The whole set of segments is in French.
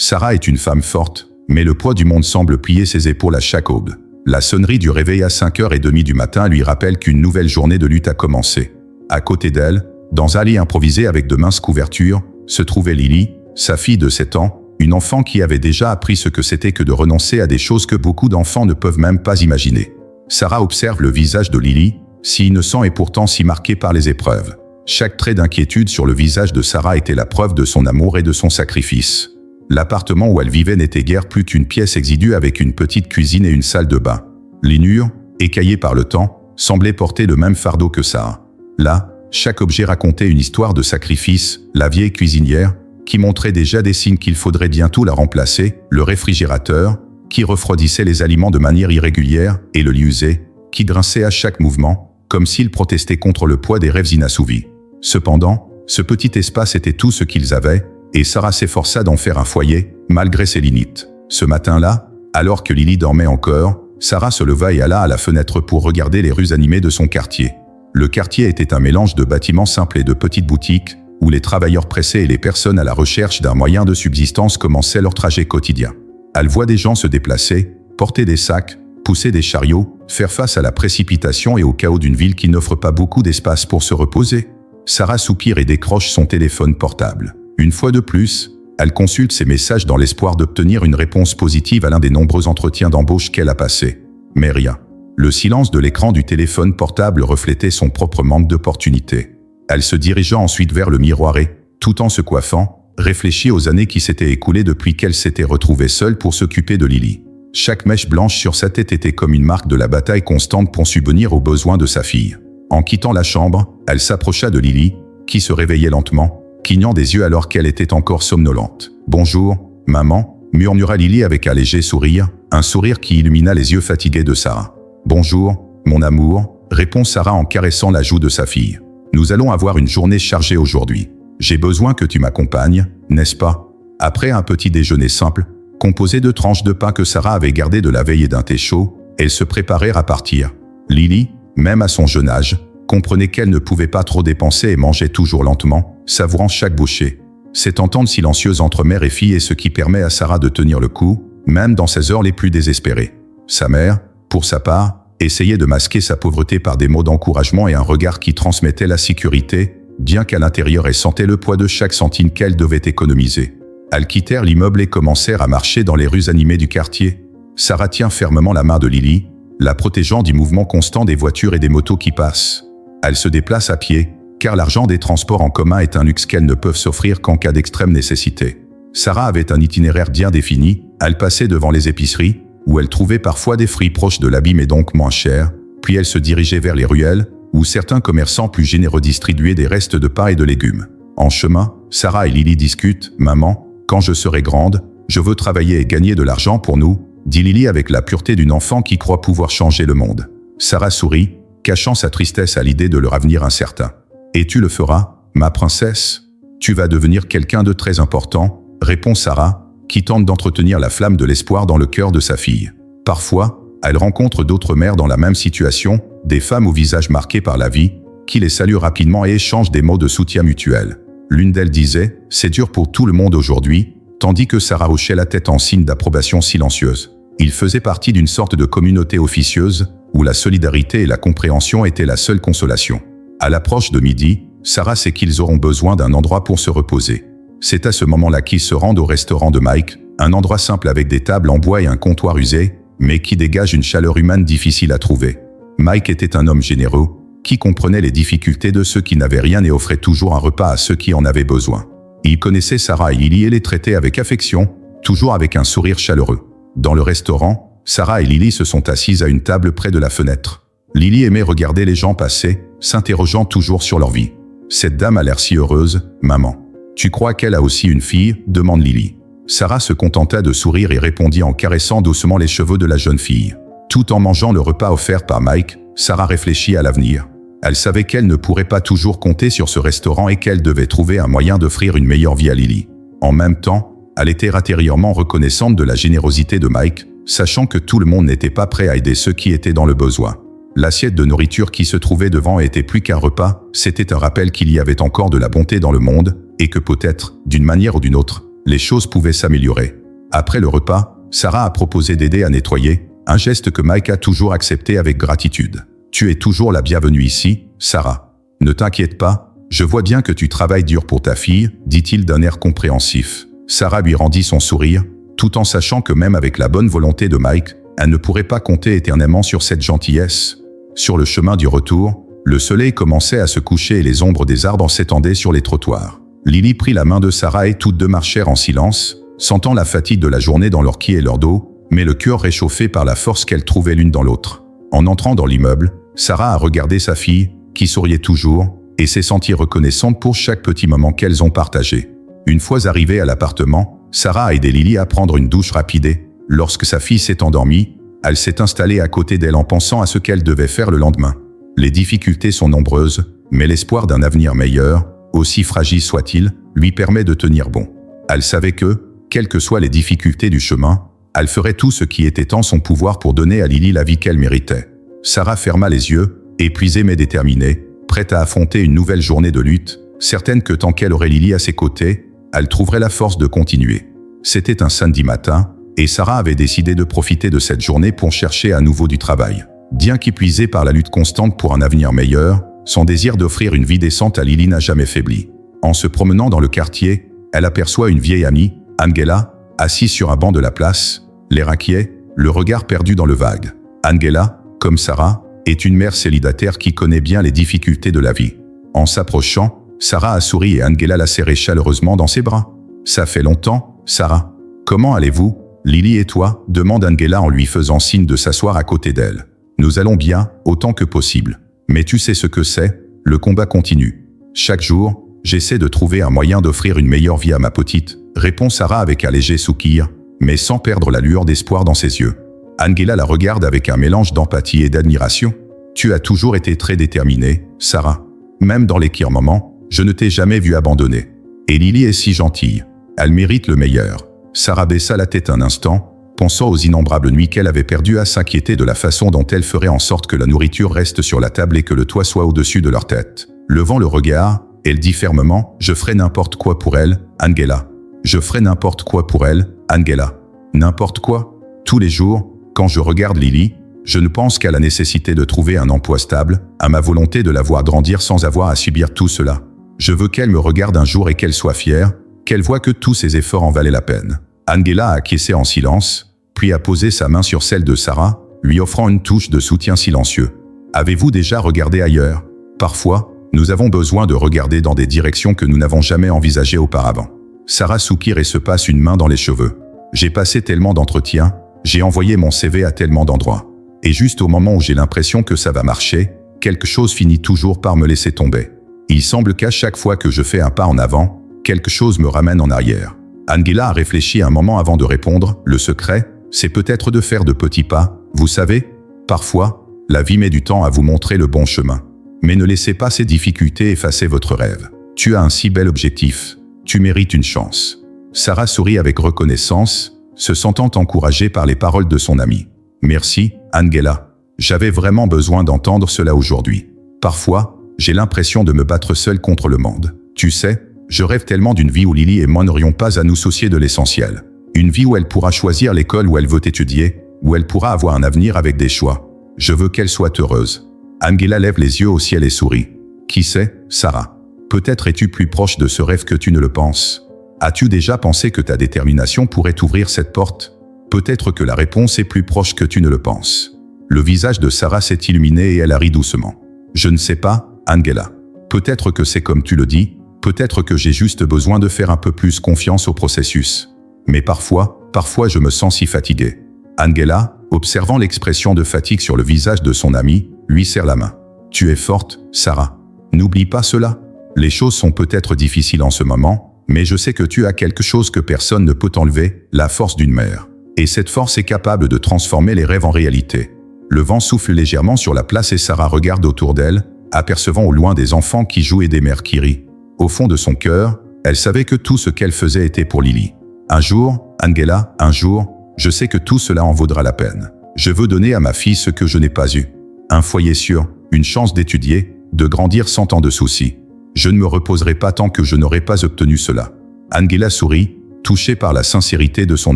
Sarah est une femme forte, mais le poids du monde semble plier ses épaules à chaque aube. La sonnerie du réveil à 5h30 du matin lui rappelle qu'une nouvelle journée de lutte a commencé. À côté d'elle, dans un lit improvisé avec de minces couvertures, se trouvait Lily, sa fille de 7 ans, une enfant qui avait déjà appris ce que c'était que de renoncer à des choses que beaucoup d'enfants ne peuvent même pas imaginer. Sarah observe le visage de Lily, si innocent et pourtant si marqué par les épreuves. Chaque trait d'inquiétude sur le visage de Sarah était la preuve de son amour et de son sacrifice. L'appartement où elle vivait n'était guère plus qu'une pièce exiguë avec une petite cuisine et une salle de bain. Les murs, écaillés par le temps, semblaient porter le même fardeau que Sarah. Là, chaque objet racontait une histoire de sacrifice, la vieille cuisinière, qui montrait déjà des signes qu'il faudrait bientôt la remplacer, le réfrigérateur, qui refroidissait les aliments de manière irrégulière, et le lit usé, qui grinçait à chaque mouvement, comme s'il protestait contre le poids des rêves inassouvis. Cependant, ce petit espace était tout ce qu'ils avaient, et Sarah s'efforça d'en faire un foyer, malgré ses limites. Ce matin-là, alors que Lily dormait encore, Sarah se leva et alla à la fenêtre pour regarder les rues animées de son quartier. Le quartier était un mélange de bâtiments simples et de petites boutiques, où les travailleurs pressés et les personnes à la recherche d'un moyen de subsistance commençaient leur trajet quotidien. Elle voit des gens se déplacer, porter des sacs, pousser des chariots, faire face à la précipitation et au chaos d'une ville qui n'offre pas beaucoup d'espace pour se reposer. Sarah soupire et décroche son téléphone portable. Une fois de plus, elle consulte ses messages dans l'espoir d'obtenir une réponse positive à l'un des nombreux entretiens d'embauche qu'elle a passés. Mais rien. Le silence de l'écran du téléphone portable reflétait son propre manque d'opportunité. Elle se dirigea ensuite vers le miroir et, tout en se coiffant, réfléchit aux années qui s'étaient écoulées depuis qu'elle s'était retrouvée seule pour s'occuper de Lily. Chaque mèche blanche sur sa tête était comme une marque de la bataille constante pour subvenir aux besoins de sa fille. En quittant la chambre, elle s'approcha de Lily, qui se réveillait lentement, clignant des yeux alors qu'elle était encore somnolente. « Bonjour, maman », murmura Lily avec un léger sourire, un sourire qui illumina les yeux fatigués de Sarah. « Bonjour, mon amour », répond Sarah en caressant la joue de sa fille. « Nous allons avoir une journée chargée aujourd'hui. J'ai besoin que tu m'accompagnes, n'est-ce pas ?» Après un petit déjeuner simple, composé de tranches de pain que Sarah avait gardées de la veille et d'un thé chaud, elle se préparait à partir. Lily, même à son jeune âge, comprenait qu'elle ne pouvait pas trop dépenser et mangeait toujours lentement, savourant chaque bouchée. Cette entente silencieuse entre mère et fille est ce qui permet à Sarah de tenir le coup, même dans ses heures les plus désespérées. Sa mère, pour sa part, essayait de masquer sa pauvreté par des mots d'encouragement et un regard qui transmettait la sécurité, bien qu'à l'intérieur elle sentait le poids de chaque centime qu'elle devait économiser. Elles quittèrent l'immeuble et commencèrent à marcher dans les rues animées du quartier. Sarah tient fermement la main de Lily, la protégeant du mouvement constant des voitures et des motos qui passent. Elle se déplace à pied, car l'argent des transports en commun est un luxe qu'elles ne peuvent s'offrir qu'en cas d'extrême nécessité. Sarah avait un itinéraire bien défini, elle passait devant les épiceries, où elle trouvait parfois des fruits proches de l'abîme et donc moins chers, puis elle se dirigeait vers les ruelles, où certains commerçants plus généreux distribuaient des restes de pain et de légumes. En chemin, Sarah et Lily discutent. « Maman, quand je serai grande, je veux travailler et gagner de l'argent pour nous », dit Lily avec la pureté d'une enfant qui croit pouvoir changer le monde. Sarah sourit, cachant sa tristesse à l'idée de leur avenir incertain. « Et tu le feras, ma princesse ? Tu vas devenir quelqu'un de très important », répond Sarah, qui tente d'entretenir la flamme de l'espoir dans le cœur de sa fille. Parfois, elle rencontre d'autres mères dans la même situation, des femmes au visage marqué par la vie, qui les saluent rapidement et échangent des mots de soutien mutuel. L'une d'elles disait « C'est dur pour tout le monde aujourd'hui », tandis que Sarah hochait la tête en signe d'approbation silencieuse. Il faisait partie d'une sorte de communauté officieuse, où la solidarité et la compréhension étaient la seule consolation. À l'approche de midi, Sarah sait qu'ils auront besoin d'un endroit pour se reposer. C'est à ce moment-là qu'ils se rendent au restaurant de Mike, un endroit simple avec des tables en bois et un comptoir usé, mais qui dégage une chaleur humaine difficile à trouver. Mike était un homme généreux, qui comprenait les difficultés de ceux qui n'avaient rien et offrait toujours un repas à ceux qui en avaient besoin. Il connaissait Sarah et Lily et les traitait avec affection, toujours avec un sourire chaleureux. Dans le restaurant, Sarah et Lily se sont assises à une table près de la fenêtre. Lily aimait regarder les gens passer, s'interrogeant toujours sur leur vie. « Cette dame a l'air si heureuse, maman. Tu crois qu'elle a aussi une fille ?» demande Lily. Sarah se contenta de sourire et répondit en caressant doucement les cheveux de la jeune fille. Tout en mangeant le repas offert par Mike, Sarah réfléchit à l'avenir. Elle savait qu'elle ne pourrait pas toujours compter sur ce restaurant et qu'elle devait trouver un moyen d'offrir une meilleure vie à Lily. En même temps, elle était intérieurement reconnaissante de la générosité de Mike, sachant que tout le monde n'était pas prêt à aider ceux qui étaient dans le besoin. L'assiette de nourriture qui se trouvait devant était plus qu'un repas, c'était un rappel qu'il y avait encore de la bonté dans le monde, et que peut-être, d'une manière ou d'une autre, les choses pouvaient s'améliorer. Après le repas, Sarah a proposé d'aider à nettoyer, un geste que Mike a toujours accepté avec gratitude. « Tu es toujours la bienvenue ici, Sarah. Ne t'inquiète pas, je vois bien que tu travailles dur pour ta fille, dit-il d'un air compréhensif. Sarah lui rendit son sourire, tout en sachant que même avec la bonne volonté de Mike, elle ne pourrait pas compter éternellement sur cette gentillesse. Sur le chemin du retour, le soleil commençait à se coucher et les ombres des arbres s'étendaient sur les trottoirs. Lily prit la main de Sarah et toutes deux marchèrent en silence, sentant la fatigue de la journée dans leur pieds et leur dos, mais le cœur réchauffé par la force qu'elles trouvaient l'une dans l'autre. En entrant dans l'immeuble, Sarah a regardé sa fille, qui souriait toujours, et s'est sentie reconnaissante pour chaque petit moment qu'elles ont partagé. Une fois arrivée à l'appartement, Sarah a aidé Lily à prendre une douche rapide et, lorsque sa fille s'est endormie, elle s'est installée à côté d'elle en pensant à ce qu'elle devait faire le lendemain. Les difficultés sont nombreuses, mais l'espoir d'un avenir meilleur, aussi fragile soit-il, lui permet de tenir bon. Elle savait que, quelles que soient les difficultés du chemin, elle ferait tout ce qui était en son pouvoir pour donner à Lily la vie qu'elle méritait. Sarah ferma les yeux, épuisée mais déterminée, prête à affronter une nouvelle journée de lutte, certaine que tant qu'elle aurait Lily à ses côtés, elle trouverait la force de continuer. C'était un samedi matin, et Sarah avait décidé de profiter de cette journée pour chercher à nouveau du travail. Bien qu'épuisée par la lutte constante pour un avenir meilleur, son désir d'offrir une vie décente à Lily n'a jamais faibli. En se promenant dans le quartier, elle aperçoit une vieille amie, Angela, assise sur un banc de la place, l'air inquiet, le regard perdu dans le vague. Angela, comme Sarah, est une mère célibataire qui connaît bien les difficultés de la vie. En s'approchant, Sarah a souri et Angela l'a serrée chaleureusement dans ses bras. « Ça fait longtemps, Sarah. Comment allez-vous, Lily et toi ?» demande Angela en lui faisant signe de s'asseoir à côté d'elle. « Nous allons bien, autant que possible. Mais tu sais ce que c'est, le combat continue. Chaque jour, j'essaie de trouver un moyen d'offrir une meilleure vie à ma petite, » répond Sarah avec un léger soupir, mais sans perdre la lueur d'espoir dans ses yeux. Angela la regarde avec un mélange d'empathie et d'admiration. « Tu as toujours été très déterminée, Sarah. Même dans les pires moments, je ne t'ai jamais vue abandonner. Et Lily est si gentille. Elle mérite le meilleur. » Sarah baissa la tête un instant, pensant aux innombrables nuits qu'elle avait perdues à s'inquiéter de la façon dont elle ferait en sorte que la nourriture reste sur la table et que le toit soit au-dessus de leur tête. Levant le regard, elle dit fermement « Je ferai n'importe quoi pour elle, Angela. Je ferai n'importe quoi pour elle, Angela. N'importe quoi. Tous les jours, quand je regarde Lily, je ne pense qu'à la nécessité de trouver un emploi stable, à ma volonté de la voir grandir sans avoir à subir tout cela. Je veux qu'elle me regarde un jour et qu'elle soit fière, qu'elle voit que tous ses efforts en valaient la peine. » Angela a acquiescé en silence, puis a posé sa main sur celle de Sarah, lui offrant une touche de soutien silencieux. « Avez-vous déjà regardé ailleurs ? Parfois, nous avons besoin de regarder dans des directions que nous n'avons jamais envisagées auparavant. » Sarah soupire et se passe une main dans les cheveux. « J'ai passé tellement d'entretiens, j'ai envoyé mon CV à tellement d'endroits. Et juste au moment où j'ai l'impression que ça va marcher, quelque chose finit toujours par me laisser tomber. Il semble qu'à chaque fois que je fais un pas en avant, quelque chose me ramène en arrière. » Angela a réfléchi un moment avant de répondre. « Le secret, c'est peut-être de faire de petits pas, vous savez. Parfois, la vie met du temps à vous montrer le bon chemin. Mais ne laissez pas ces difficultés effacer votre rêve. Tu as un si bel objectif. Tu mérites une chance. » Sarah sourit avec reconnaissance, se sentant encouragée par les paroles de son amie. « Merci, Angela. J'avais vraiment besoin d'entendre cela aujourd'hui. Parfois, j'ai l'impression de me battre seule contre le monde. Tu sais, je rêve tellement d'une vie où Lily et moi n'aurions pas à nous soucier de l'essentiel. Une vie où elle pourra choisir l'école où elle veut étudier, où elle pourra avoir un avenir avec des choix. Je veux qu'elle soit heureuse. » Angela lève les yeux au ciel et sourit. « Qui sait, Sarah? Peut-être es-tu plus proche de ce rêve que tu ne le penses. As-tu déjà pensé que ta détermination pourrait ouvrir cette porte? Peut-être que la réponse est plus proche que tu ne le penses. » Le visage de Sarah s'est illuminé et elle a ri doucement. « Je ne sais pas, Angela. Peut-être que c'est comme tu le dis, peut-être que j'ai juste besoin de faire un peu plus confiance au processus. Mais parfois je me sens si fatiguée. » Angela, observant l'expression de fatigue sur le visage de son amie, lui serre la main. « Tu es forte, Sarah. N'oublie pas cela. Les choses sont peut-être difficiles en ce moment, mais je sais que tu as quelque chose que personne ne peut enlever, la force d'une mère. Et cette force est capable de transformer les rêves en réalité. » Le vent souffle légèrement sur la place et Sarah regarde autour d'elle, apercevant au loin des enfants qui jouent et des mères qui rient. Au fond de son cœur, elle savait que tout ce qu'elle faisait était pour Lily. « Un jour, Angela, un jour, je sais que tout cela en vaudra la peine. Je veux donner à ma fille ce que je n'ai pas eu. Un foyer sûr, une chance d'étudier, de grandir sans tant de soucis. Je ne me reposerai pas tant que je n'aurai pas obtenu cela. » Angela sourit, touché par la sincérité de son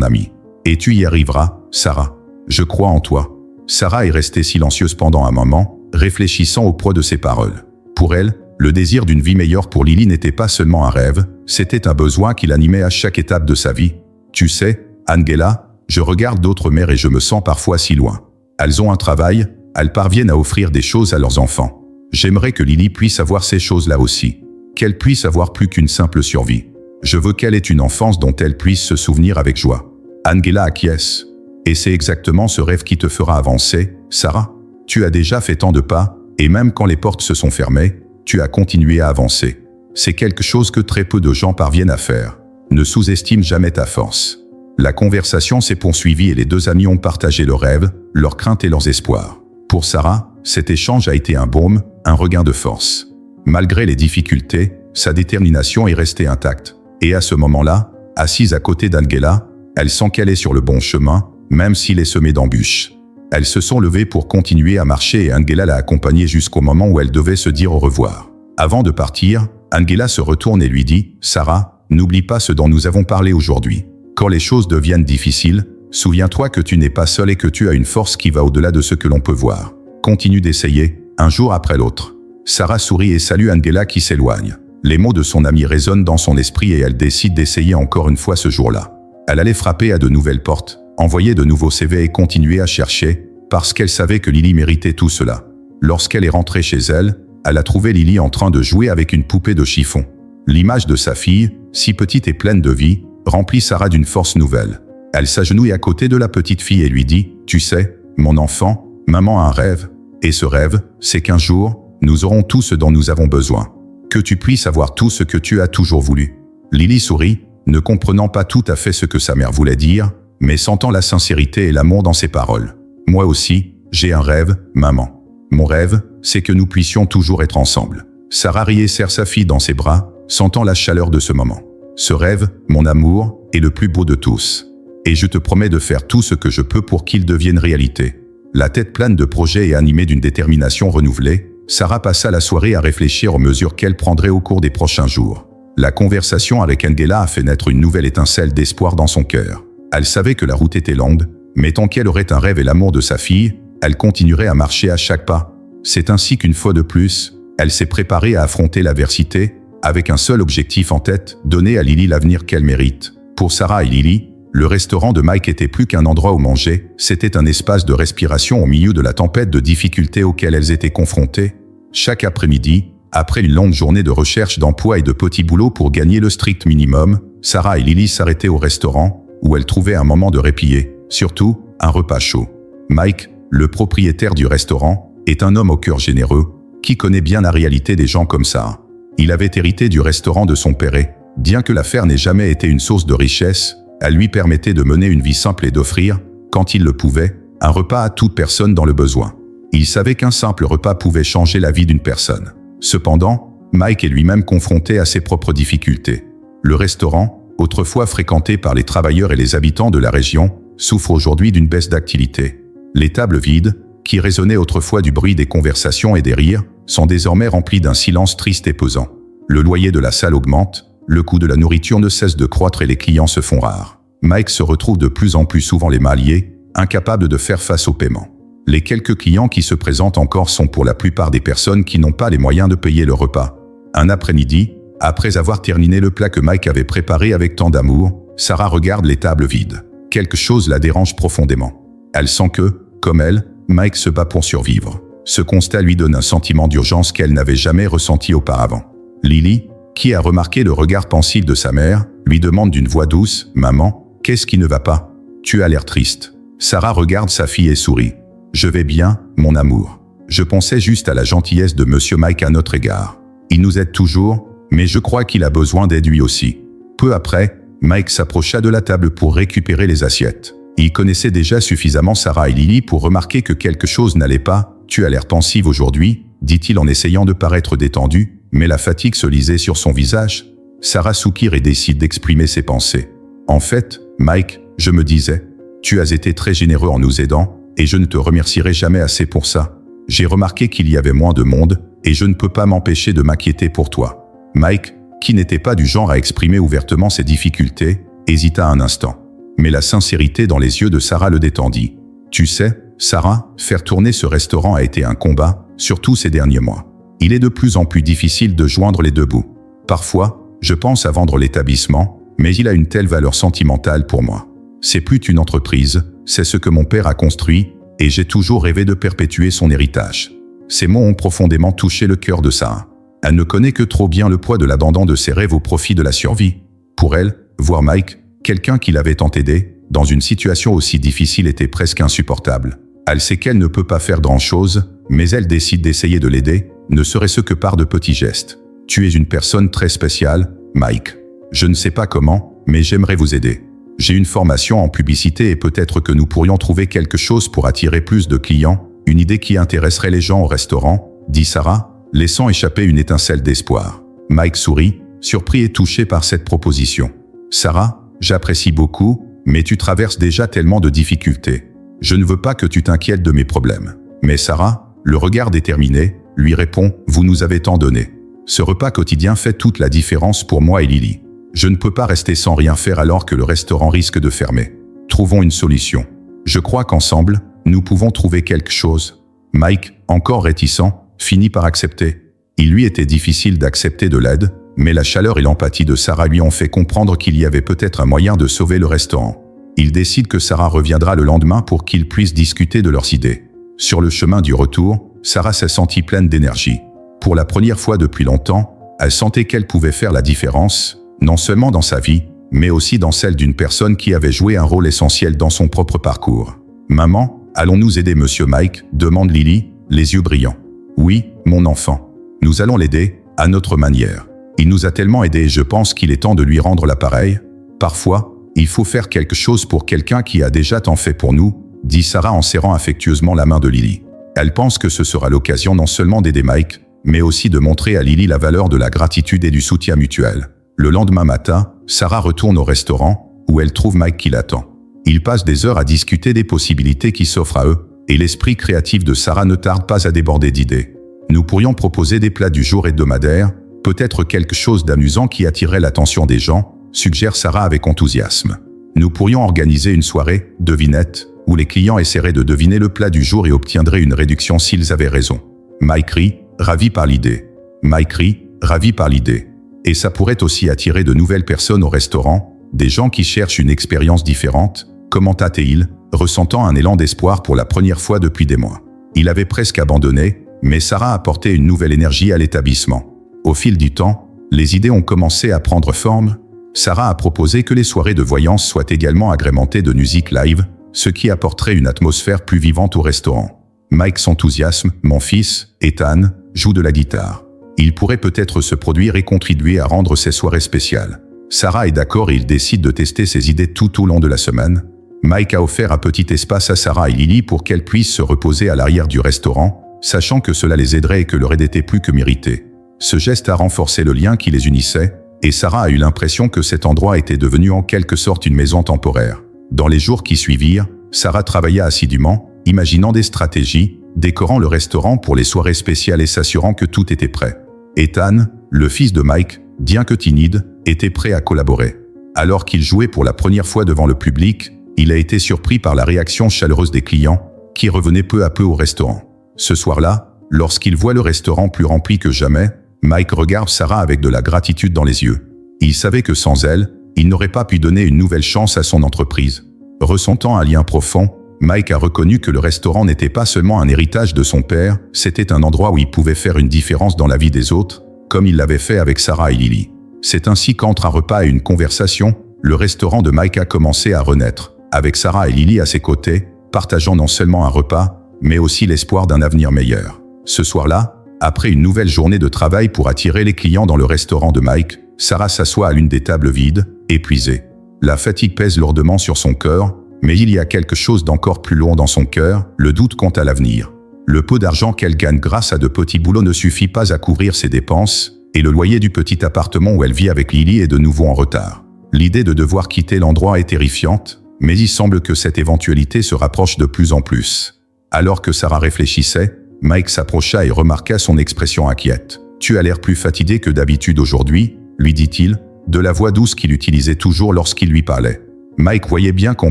ami. « Et tu y arriveras, Sarah. Je crois en toi. » Sarah est restée silencieuse pendant un moment, réfléchissant au poids de ses paroles. Pour elle, le désir d'une vie meilleure pour Lily n'était pas seulement un rêve, c'était un besoin qui l'animait à chaque étape de sa vie. « Tu sais, Angela, je regarde d'autres mères et je me sens parfois si loin. Elles ont un travail, elles parviennent à offrir des choses à leurs enfants. J'aimerais que Lily puisse avoir ces choses-là aussi. Qu'elle puisse avoir plus qu'une simple survie. Je veux qu'elle ait une enfance dont elle puisse se souvenir avec joie. » Angela acquiesce. « Et c'est exactement ce rêve qui te fera avancer, Sarah. Tu as déjà fait tant de pas, et même quand les portes se sont fermées, tu as continué à avancer. C'est quelque chose que très peu de gens parviennent à faire. Ne sous-estime jamais ta force. » La conversation s'est poursuivie et les deux amis ont partagé leurs rêves, leurs craintes et leurs espoirs. Pour Sarah, cet échange a été un baume, un regain de force. Malgré les difficultés, sa détermination est restée intacte. Et à ce moment-là, assise à côté d'Angela, elle sent qu'elle est sur le bon chemin, même s'il est semé d'embûches. Elles se sont levées pour continuer à marcher et Angela l'a accompagnée jusqu'au moment où elle devait se dire au revoir. Avant de partir, Angela se retourne et lui dit « Sarah, n'oublie pas ce dont nous avons parlé aujourd'hui. Quand les choses deviennent difficiles, souviens-toi que tu n'es pas seul et que tu as une force qui va au-delà de ce que l'on peut voir. Continue d'essayer, un jour après l'autre. » Sarah sourit et salue Angela qui s'éloigne. Les mots de son amie résonnent dans son esprit et elle décide d'essayer encore une fois ce jour-là. Elle allait frapper à de nouvelles portes, envoyer de nouveaux CV et continuer à chercher, parce qu'elle savait que Lily méritait tout cela. Lorsqu'elle est rentrée chez elle, elle a trouvé Lily en train de jouer avec une poupée de chiffon. L'image de sa fille, si petite et pleine de vie, remplit Sarah d'une force nouvelle. Elle s'agenouille à côté de la petite fille et lui dit « Tu sais, mon enfant, maman a un rêve. Et ce rêve, c'est qu'un jour, nous aurons tout ce dont nous avons besoin. Que tu puisses avoir tout ce que tu as toujours voulu. » Lily sourit, ne comprenant pas tout à fait ce que sa mère voulait dire, mais sentant la sincérité et l'amour dans ses paroles. « Moi aussi, j'ai un rêve, maman. Mon rêve, c'est que nous puissions toujours être ensemble. » Sarah rit et serre sa fille dans ses bras, sentant la chaleur de ce moment. « Ce rêve, mon amour, est le plus beau de tous. Et je te promets de faire tout ce que je peux pour qu'il devienne réalité. » La tête pleine de projets et animée d'une détermination renouvelée, Sarah passa la soirée à réfléchir aux mesures qu'elle prendrait au cours des prochains jours. La conversation avec Angela a fait naître une nouvelle étincelle d'espoir dans son cœur. Elle savait que la route était longue, mais tant qu'elle aurait un rêve et l'amour de sa fille, elle continuerait à marcher à chaque pas. C'est ainsi qu'une fois de plus, elle s'est préparée à affronter l'adversité, avec un seul objectif en tête, donner à Lily l'avenir qu'elle mérite. Pour Sarah et Lily, le restaurant de Mike était plus qu'un endroit où manger, c'était un espace de respiration au milieu de la tempête de difficultés auxquelles elles étaient confrontées. Chaque après-midi, après une longue journée de recherche d'emploi et de petits boulots pour gagner le strict minimum, Sarah et Lily s'arrêtaient au restaurant, où elles trouvaient un moment de répit et, surtout, un repas chaud. Mike, le propriétaire du restaurant, est un homme au cœur généreux, qui connaît bien la réalité des gens comme ça. Il avait hérité du restaurant de son père et, bien que l'affaire n'ait jamais été une source de richesse, elle lui permettait de mener une vie simple et d'offrir, quand il le pouvait, un repas à toute personne dans le besoin. Il savait qu'un simple repas pouvait changer la vie d'une personne. Cependant, Mike est lui-même confronté à ses propres difficultés. Le restaurant, autrefois fréquenté par les travailleurs et les habitants de la région, souffre aujourd'hui d'une baisse d'activité. Les tables vides, qui résonnaient autrefois du bruit des conversations et des rires, sont désormais remplies d'un silence triste et pesant. Le loyer de la salle augmente, le coût de la nourriture ne cesse de croître et les clients se font rares. Mike se retrouve de plus en plus souvent les mains liées, incapable de faire face au paiement. Les quelques clients qui se présentent encore sont pour la plupart des personnes qui n'ont pas les moyens de payer le repas. Un après-midi, après avoir terminé le plat que Mike avait préparé avec tant d'amour, Sarah regarde les tables vides. Quelque chose la dérange profondément. Elle sent que, comme elle, Mike se bat pour survivre. Ce constat lui donne un sentiment d'urgence qu'elle n'avait jamais ressenti auparavant. Lily, qui a remarqué le regard pensif de sa mère, lui demande d'une voix douce « Maman, qu'est-ce qui ne va pas? Tu as l'air triste. » Sarah regarde sa fille et sourit. « Je vais bien, mon amour. Je pensais juste à la gentillesse de Monsieur Mike à notre égard. Il nous aide toujours, mais je crois qu'il a besoin d'aide lui aussi. » Peu après, Mike s'approcha de la table pour récupérer les assiettes. Il connaissait déjà suffisamment Sarah et Lily pour remarquer que quelque chose n'allait pas. « Tu as l'air pensive aujourd'hui, » dit-il en essayant de paraître détendu, mais la fatigue se lisait sur son visage. Sarah soupire et décide d'exprimer ses pensées. « En fait, Mike, je me disais, tu as été très généreux en nous aidant, et je ne te remercierai jamais assez pour ça. J'ai remarqué qu'il y avait moins de monde, et je ne peux pas m'empêcher de m'inquiéter pour toi. » Mike, qui n'était pas du genre à exprimer ouvertement ses difficultés, hésita un instant. Mais la sincérité dans les yeux de Sarah le détendit. Tu sais, Sarah, faire tourner ce restaurant a été un combat, surtout ces derniers mois. Il est de plus en plus difficile de joindre les deux bouts. Parfois, je pense à vendre l'établissement, mais il a une telle valeur sentimentale pour moi. C'est plus une entreprise, c'est ce que mon père a construit, et j'ai toujours rêvé de perpétuer son héritage. Ces mots ont profondément touché le cœur de Sarah. Elle ne connaît que trop bien le poids de l'abandon de ses rêves au profit de la survie. Pour elle, voir Mike, quelqu'un qui l'avait tant aidé, dans une situation aussi difficile était presque insupportable. Elle sait qu'elle ne peut pas faire grand-chose, mais elle décide d'essayer de l'aider, ne serait-ce que par de petits gestes. Tu es une personne très spéciale, Mike. Je ne sais pas comment, mais j'aimerais vous aider. J'ai une formation en publicité et peut-être que nous pourrions trouver quelque chose pour attirer plus de clients, une idée qui intéresserait les gens au restaurant, dit Sarah, laissant échapper une étincelle d'espoir. Mike sourit, surpris et touché par cette proposition. Sarah, j'apprécie beaucoup, mais tu traverses déjà tellement de difficultés. Je ne veux pas que tu t'inquiètes de mes problèmes. Mais Sarah, le regard déterminé, lui répond, vous nous avez tant donné. Ce repas quotidien fait toute la différence pour moi et Lily. Je ne peux pas rester sans rien faire alors que le restaurant risque de fermer. Trouvons une solution. Je crois qu'ensemble, nous pouvons trouver quelque chose. Mike, encore réticent, finit par accepter. Il lui était difficile d'accepter de l'aide, mais la chaleur et l'empathie de Sarah lui ont fait comprendre qu'il y avait peut-être un moyen de sauver le restaurant. Il décide que Sarah reviendra le lendemain pour qu'ils puissent discuter de leurs idées. Sur le chemin du retour, Sarah s'est sentie pleine d'énergie. Pour la première fois depuis longtemps, elle sentait qu'elle pouvait faire la différence, non seulement dans sa vie, mais aussi dans celle d'une personne qui avait joué un rôle essentiel dans son propre parcours. « Maman, allons-nous aider Monsieur Mike ?» demande Lily, les yeux brillants. « Oui, mon enfant. Nous allons l'aider, à notre manière. Il nous a tellement aidés et je pense qu'il est temps de lui rendre l'appareil. Parfois, il faut faire quelque chose pour quelqu'un qui a déjà tant fait pour nous, dit Sarah en serrant affectueusement la main de Lily. Elle pense que ce sera l'occasion non seulement d'aider Mike, mais aussi de montrer à Lily la valeur de la gratitude et du soutien mutuel. Le lendemain matin, Sarah retourne au restaurant, où elle trouve Mike qui l'attend. Ils passent des heures à discuter des possibilités qui s'offrent à eux, et l'esprit créatif de Sarah ne tarde pas à déborder d'idées. Nous pourrions proposer des plats du jour hebdomadaires, peut-être quelque chose d'amusant qui attirerait l'attention des gens, suggère Sarah avec enthousiasme. Nous pourrions organiser une soirée, devinette, où les clients essaieraient de deviner le plat du jour et obtiendraient une réduction s'ils avaient raison. Mike rit, ravi par l'idée. Mike rit, ravi par l'idée. Et ça pourrait aussi attirer de nouvelles personnes au restaurant, des gens qui cherchent une expérience différente, commenta-t-il, ressentant un élan d'espoir pour la première fois depuis des mois. Il avait presque abandonné, mais Sarah apportait une nouvelle énergie à l'établissement. Au fil du temps, les idées ont commencé à prendre forme. Sarah a proposé que les soirées de voyance soient également agrémentées de musique live, ce qui apporterait une atmosphère plus vivante au restaurant. Mike s'enthousiasme, mon fils, Ethan, joue de la guitare. Il pourrait peut-être se produire et contribuer à rendre ces soirées spéciales. Sarah est d'accord et ils décident de tester ses idées tout au long de la semaine. Mike a offert un petit espace à Sarah et Lily pour qu'elles puissent se reposer à l'arrière du restaurant, sachant que cela les aiderait et que leur aide était plus que méritée. Ce geste a renforcé le lien qui les unissait, et Sarah a eu l'impression que cet endroit était devenu en quelque sorte une maison temporaire. Dans les jours qui suivirent, Sarah travailla assidûment, imaginant des stratégies, décorant le restaurant pour les soirées spéciales et s'assurant que tout était prêt. Ethan, le fils de Mike, bien que timide, était prêt à collaborer. Alors qu'il jouait pour la première fois devant le public, il a été surpris par la réaction chaleureuse des clients, qui revenaient peu à peu au restaurant. Ce soir-là, lorsqu'il voit le restaurant plus rempli que jamais, Mike regarde Sarah avec de la gratitude dans les yeux. Il savait que sans elle, il n'aurait pas pu donner une nouvelle chance à son entreprise. Ressentant un lien profond, Mike a reconnu que le restaurant n'était pas seulement un héritage de son père, c'était un endroit où il pouvait faire une différence dans la vie des autres, comme il l'avait fait avec Sarah et Lily. C'est ainsi qu'entre un repas et une conversation, le restaurant de Mike a commencé à renaître, avec Sarah et Lily à ses côtés, partageant non seulement un repas, mais aussi l'espoir d'un avenir meilleur. Ce soir-là, après une nouvelle journée de travail pour attirer les clients dans le restaurant de Mike, Sarah s'assoit à l'une des tables vides, épuisée. La fatigue pèse lourdement sur son cœur, mais il y a quelque chose d'encore plus lourd dans son cœur, le doute quant à l'avenir. Le peu d'argent qu'elle gagne grâce à de petits boulots ne suffit pas à couvrir ses dépenses, et le loyer du petit appartement où elle vit avec Lily est de nouveau en retard. L'idée de devoir quitter l'endroit est terrifiante, mais il semble que cette éventualité se rapproche de plus en plus. Alors que Sarah réfléchissait, Mike s'approcha et remarqua son expression inquiète. « Tu as l'air plus fatigué que d'habitude aujourd'hui ?» lui dit-il, de la voix douce qu'il utilisait toujours lorsqu'il lui parlait. Mike voyait bien qu'en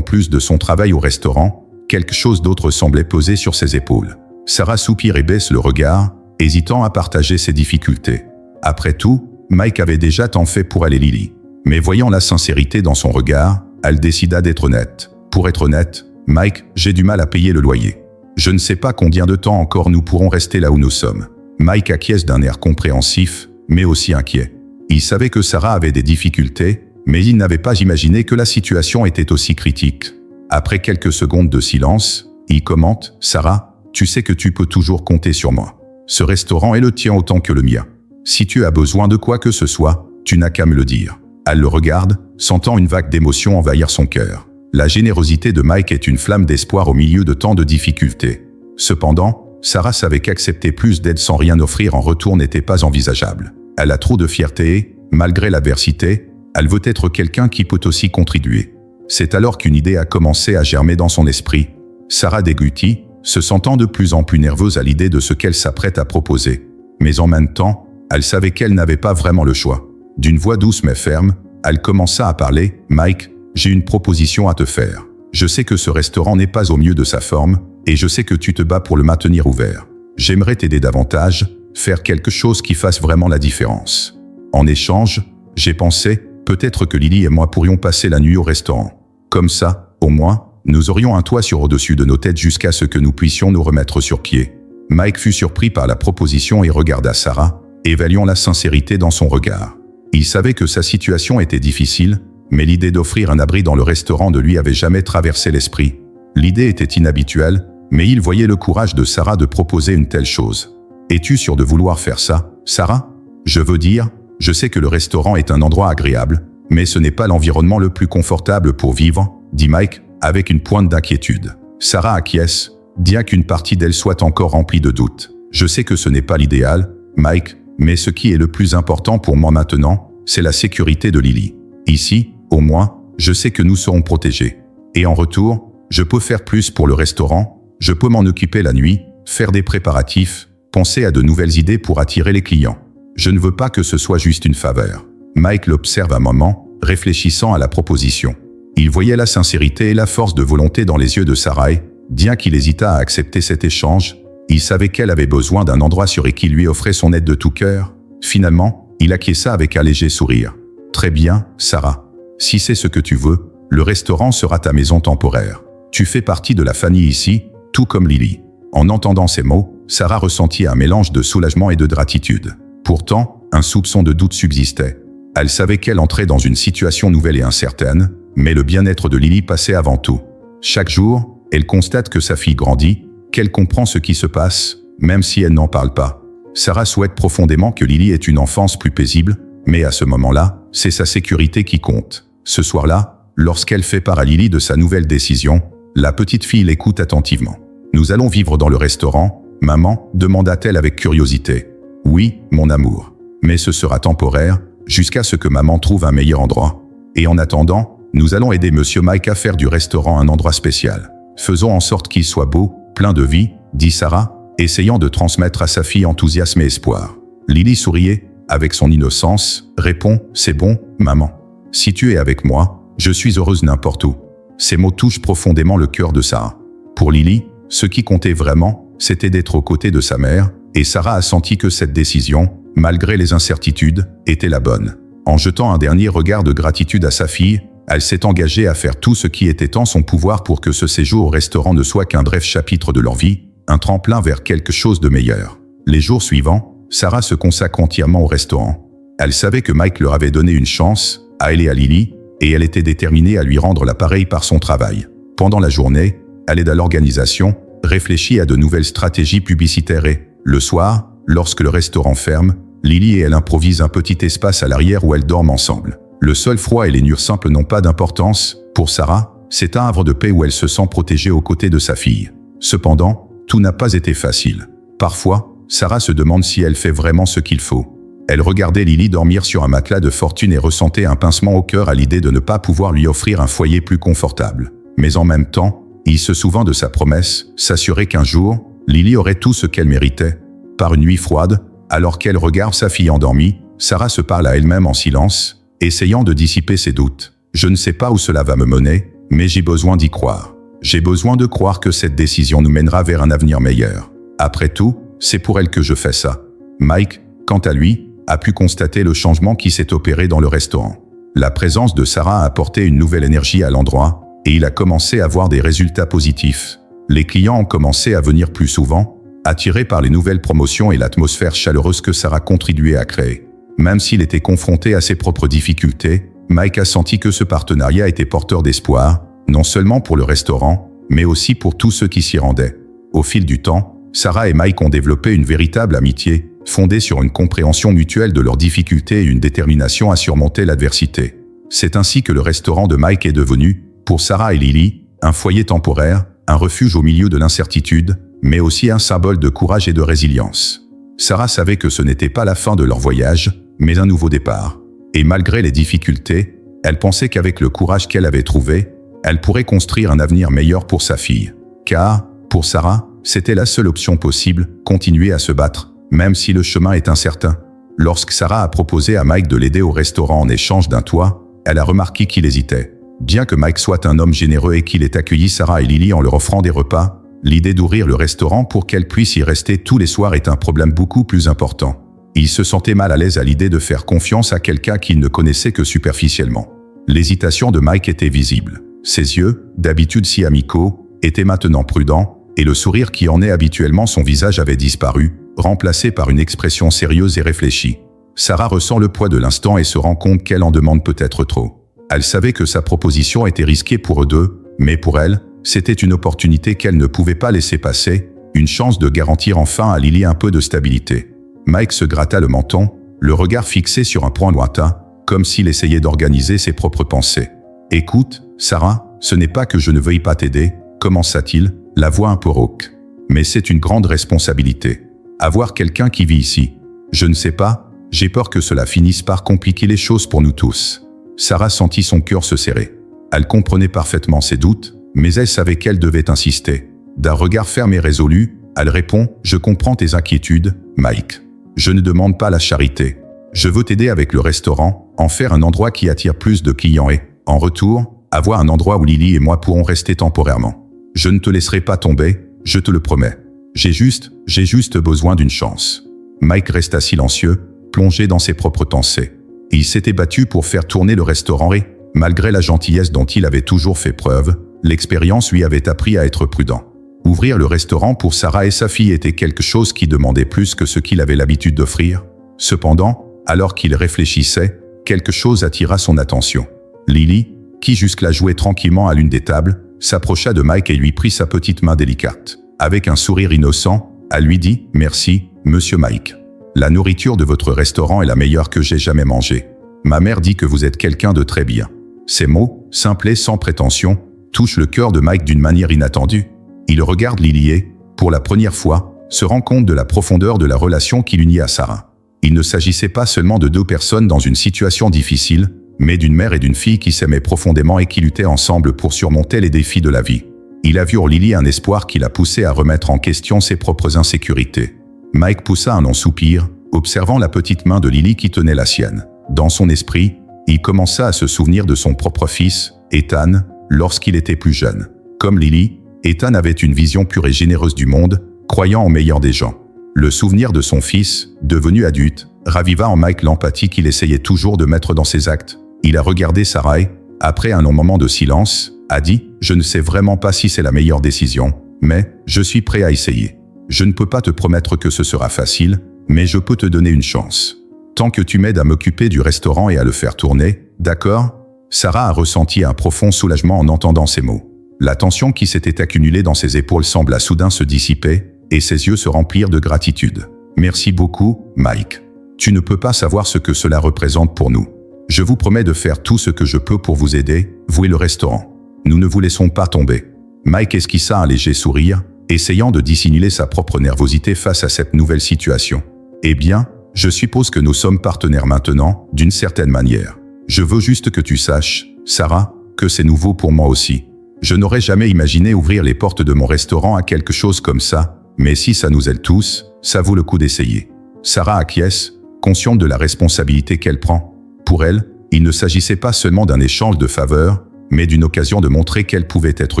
plus de son travail au restaurant, quelque chose d'autre semblait peser sur ses épaules. Sarah soupire et baisse le regard, hésitant à partager ses difficultés. Après tout, Mike avait déjà tant fait pour elle et Lily. Mais voyant la sincérité dans son regard, elle décida d'être honnête. Pour être honnête, Mike, j'ai du mal à payer le loyer. Je ne sais pas combien de temps encore nous pourrons rester là où nous sommes. Mike acquiesce d'un air compréhensif, mais aussi inquiet. Il savait que Sarah avait des difficultés, mais il n'avait pas imaginé que la situation était aussi critique. Après quelques secondes de silence, il commente « Sarah, tu sais que tu peux toujours compter sur moi. Ce restaurant est le tien autant que le mien. Si tu as besoin de quoi que ce soit, tu n'as qu'à me le dire. » Elle le regarde, sentant une vague d'émotion envahir son cœur. La générosité de Mike est une flamme d'espoir au milieu de tant de difficultés. Cependant, Sarah savait qu'accepter plus d'aide sans rien offrir en retour n'était pas envisageable. Elle a trop de fierté et, malgré l'adversité, elle veut être quelqu'un qui peut aussi contribuer. C'est alors qu'une idée a commencé à germer dans son esprit. Sarah déglutit, se sentant de plus en plus nerveuse à l'idée de ce qu'elle s'apprête à proposer. Mais en même temps, elle savait qu'elle n'avait pas vraiment le choix. D'une voix douce mais ferme, elle commença à parler « Mike, j'ai une proposition à te faire. Je sais que ce restaurant n'est pas au mieux de sa forme, et je sais que tu te bats pour le maintenir ouvert. J'aimerais t'aider davantage, faire quelque chose qui fasse vraiment la différence. En échange, j'ai pensé, peut-être que Lily et moi pourrions passer la nuit au restaurant. Comme ça, au moins, nous aurions un toit sur au-dessus de nos têtes jusqu'à ce que nous puissions nous remettre sur pied. » Mike fut surpris par la proposition et regarda Sarah, évaluant la sincérité dans son regard. Il savait que sa situation était difficile, mais l'idée d'offrir un abri dans le restaurant ne lui avait jamais traversé l'esprit. L'idée était inhabituelle, mais il voyait le courage de Sarah de proposer une telle chose. « Es-tu sûre de vouloir faire ça, Sarah ? Je veux dire, je sais que le restaurant est un endroit agréable, mais ce n'est pas l'environnement le plus confortable pour vivre, » dit Mike, avec une pointe d'inquiétude. Sarah acquiesce, bien qu'une partie d'elle soit encore remplie de doutes. « Je sais que ce n'est pas l'idéal, Mike, mais ce qui est le plus important pour moi maintenant, c'est la sécurité de Lily. Ici, au moins, je sais que nous serons protégés. Et en retour, je peux faire plus pour le restaurant, je peux m'en occuper la nuit, faire des préparatifs, penser à de nouvelles idées pour attirer les clients. Je ne veux pas que ce soit juste une faveur. » Mike l'observe un moment, réfléchissant à la proposition. Il voyait la sincérité et la force de volonté dans les yeux de Sarah et, bien qu'il hésitât à accepter cet échange, il savait qu'elle avait besoin d'un endroit sûr et qui lui offrait son aide de tout cœur. Finalement, il acquiesça avec un léger sourire. « Très bien, Sarah. Si c'est ce que tu veux, le restaurant sera ta maison temporaire. Tu fais partie de la famille ici, tout comme Lily. » En entendant ces mots, Sarah ressentit un mélange de soulagement et de gratitude. Pourtant, un soupçon de doute subsistait. Elle savait qu'elle entrait dans une situation nouvelle et incertaine, mais le bien-être de Lily passait avant tout. Chaque jour, elle constate que sa fille grandit, qu'elle comprend ce qui se passe, même si elle n'en parle pas. Sarah souhaite profondément que Lily ait une enfance plus paisible, mais à ce moment-là, c'est sa sécurité qui compte. Ce soir-là, lorsqu'elle fait part à Lily de sa nouvelle décision, la petite fille l'écoute attentivement. « Nous allons vivre dans le restaurant, maman ?» demanda-t-elle avec curiosité. « Oui, mon amour. Mais ce sera temporaire, jusqu'à ce que maman trouve un meilleur endroit. Et en attendant, nous allons aider Monsieur Mike à faire du restaurant un endroit spécial. Faisons en sorte qu'il soit beau, plein de vie, » dit Sarah, essayant de transmettre à sa fille enthousiasme et espoir. Lily souriait, avec son innocence, répond « C'est bon, maman. Si tu es avec moi, je suis heureuse n'importe où. » Ces mots touchent profondément le cœur de Sarah. Pour Lily, ce qui comptait vraiment, c'était d'être aux côtés de sa mère, et Sarah a senti que cette décision, malgré les incertitudes, était la bonne. En jetant un dernier regard de gratitude à sa fille, elle s'est engagée à faire tout ce qui était en son pouvoir pour que ce séjour au restaurant ne soit qu'un bref chapitre de leur vie, un tremplin vers quelque chose de meilleur. Les jours suivants, Sarah se consacre entièrement au restaurant. Elle savait que Mike leur avait donné une chance, à elle et à Lily, et elle était déterminée à lui rendre l'appareil par son travail. Pendant la journée, elle aide à l'organisation, réfléchit à de nouvelles stratégies publicitaires et, le soir, lorsque le restaurant ferme, Lily et elle improvisent un petit espace à l'arrière où elles dorment ensemble. Le sol froid et les murs simples n'ont pas d'importance. Pour Sarah, c'est un havre de paix où elle se sent protégée aux côtés de sa fille. Cependant, tout n'a pas été facile. Parfois, Sarah se demande si elle fait vraiment ce qu'il faut. Elle regardait Lily dormir sur un matelas de fortune et ressentait un pincement au cœur à l'idée de ne pas pouvoir lui offrir un foyer plus confortable. Mais en même temps, il se souvint de sa promesse, s'assurer qu'un jour, Lily aurait tout ce qu'elle méritait. Par une nuit froide, alors qu'elle regarde sa fille endormie, Sarah se parle à elle-même en silence, essayant de dissiper ses doutes. Je ne sais pas où cela va me mener, mais j'ai besoin d'y croire. J'ai besoin de croire que cette décision nous mènera vers un avenir meilleur. Après tout, c'est pour elle que je fais ça. Mike, quant à lui, a pu constater le changement qui s'est opéré dans le restaurant. La présence de Sarah a apporté une nouvelle énergie à l'endroit, et il a commencé à voir des résultats positifs. Les clients ont commencé à venir plus souvent, attirés par les nouvelles promotions et l'atmosphère chaleureuse que Sarah contribuait à créer. Même s'il était confronté à ses propres difficultés, Mike a senti que ce partenariat était porteur d'espoir, non seulement pour le restaurant, mais aussi pour tous ceux qui s'y rendaient. Au fil du temps, Sarah et Mike ont développé une véritable amitié, fondée sur une compréhension mutuelle de leurs difficultés et une détermination à surmonter l'adversité. C'est ainsi que le restaurant de Mike est devenu, pour Sarah et Lily, un foyer temporaire, un refuge au milieu de l'incertitude, mais aussi un symbole de courage et de résilience. Sarah savait que ce n'était pas la fin de leur voyage, mais un nouveau départ. Et malgré les difficultés, elle pensait qu'avec le courage qu'elle avait trouvé, elle pourrait construire un avenir meilleur pour sa fille. Car, pour Sarah, c'était la seule option possible, continuer à se battre, même si le chemin est incertain. Lorsque Sarah a proposé à Mike de l'aider au restaurant en échange d'un toit, elle a remarqué qu'il hésitait. Bien que Mike soit un homme généreux et qu'il ait accueilli Sarah et Lily en leur offrant des repas, l'idée d'ouvrir le restaurant pour qu'elle puisse y rester tous les soirs est un problème beaucoup plus important. Il se sentait mal à l'aise à l'idée de faire confiance à quelqu'un qu'il ne connaissait que superficiellement. L'hésitation de Mike était visible. Ses yeux, d'habitude si amicaux, étaient maintenant prudents, et le sourire qui ornait habituellement son visage avait disparu, remplacé par une expression sérieuse et réfléchie. Sarah ressent le poids de l'instant et se rend compte qu'elle en demande peut-être trop. Elle savait que sa proposition était risquée pour eux deux, mais pour elle, c'était une opportunité qu'elle ne pouvait pas laisser passer, une chance de garantir enfin à Lily un peu de stabilité. Mike se gratta le menton, le regard fixé sur un point lointain, comme s'il essayait d'organiser ses propres pensées. « Écoute, Sarah, ce n'est pas que je ne veuille pas t'aider, commença-t-il, la voix un peu rauque. Mais c'est une grande responsabilité. Avoir quelqu'un qui vit ici. Je ne sais pas, j'ai peur que cela finisse par compliquer les choses pour nous tous. » Sarah sentit son cœur se serrer. Elle comprenait parfaitement ses doutes, mais elle savait qu'elle devait insister. D'un regard ferme et résolu, elle répond « Je comprends tes inquiétudes, Mike. Je ne demande pas la charité. Je veux t'aider avec le restaurant, en faire un endroit qui attire plus de clients et, en retour, avoir un endroit où Lily et moi pourrons rester temporairement. Je ne te laisserai pas tomber, je te le promets. J'ai juste besoin d'une chance. » Mike resta silencieux, plongé dans ses propres pensées. Il s'était battu pour faire tourner le restaurant et, malgré la gentillesse dont il avait toujours fait preuve, l'expérience lui avait appris à être prudent. Ouvrir le restaurant pour Sarah et sa fille était quelque chose qui demandait plus que ce qu'il avait l'habitude d'offrir. Cependant, alors qu'il réfléchissait, quelque chose attira son attention. Lily, qui jusque-là jouait tranquillement à l'une des tables, s'approcha de Mike et lui prit sa petite main délicate. Avec un sourire innocent, elle lui dit « Merci, monsieur Mike. La nourriture de votre restaurant est la meilleure que j'ai jamais mangée. Ma mère dit que vous êtes quelqu'un de très bien. » Ces mots, simples et sans prétention, touchent le cœur de Mike d'une manière inattendue. Il regarde Lily et, pour la première fois, se rend compte de la profondeur de la relation qui l'unit à Sarah. Il ne s'agissait pas seulement de deux personnes dans une situation difficile, mais d'une mère et d'une fille qui s'aimaient profondément et qui luttaient ensemble pour surmonter les défis de la vie. Il a vu en Lily un espoir qui l'a poussé à remettre en question ses propres insécurités. Mike poussa un long soupir, observant la petite main de Lily qui tenait la sienne. Dans son esprit, il commença à se souvenir de son propre fils, Ethan, lorsqu'il était plus jeune. Comme Lily, Ethan avait une vision pure et généreuse du monde, croyant au meilleur des gens. Le souvenir de son fils, devenu adulte, raviva en Mike l'empathie qu'il essayait toujours de mettre dans ses actes. Il a regardé Sarah et, après un long moment de silence, a dit « Je ne sais vraiment pas si c'est la meilleure décision, mais je suis prêt à essayer. Je ne peux pas te promettre que ce sera facile, mais je peux te donner une chance. Tant que tu m'aides à m'occuper du restaurant et à le faire tourner, d'accord ?» Sarah a ressenti un profond soulagement en entendant ces mots. La tension qui s'était accumulée dans ses épaules sembla soudain se dissiper, et ses yeux se remplirent de gratitude. « Merci beaucoup, Mike. Tu ne peux pas savoir ce que cela représente pour nous. Je vous promets de faire tout ce que je peux pour vous aider, vous et le restaurant. Nous ne vous laissons pas tomber. » Mike esquissa un léger sourire, essayant de dissimuler sa propre nervosité face à cette nouvelle situation. « Eh bien, je suppose que nous sommes partenaires maintenant, d'une certaine manière. Je veux juste que tu saches, Sarah, que c'est nouveau pour moi aussi. Je n'aurais jamais imaginé ouvrir les portes de mon restaurant à quelque chose comme ça, mais si ça nous aide tous, ça vaut le coup d'essayer. » Sarah acquiesce, consciente de la responsabilité qu'elle prend. Pour elle, Il ne s'agissait pas seulement d'un échange de faveurs, mais d'une occasion de montrer qu'elle pouvait être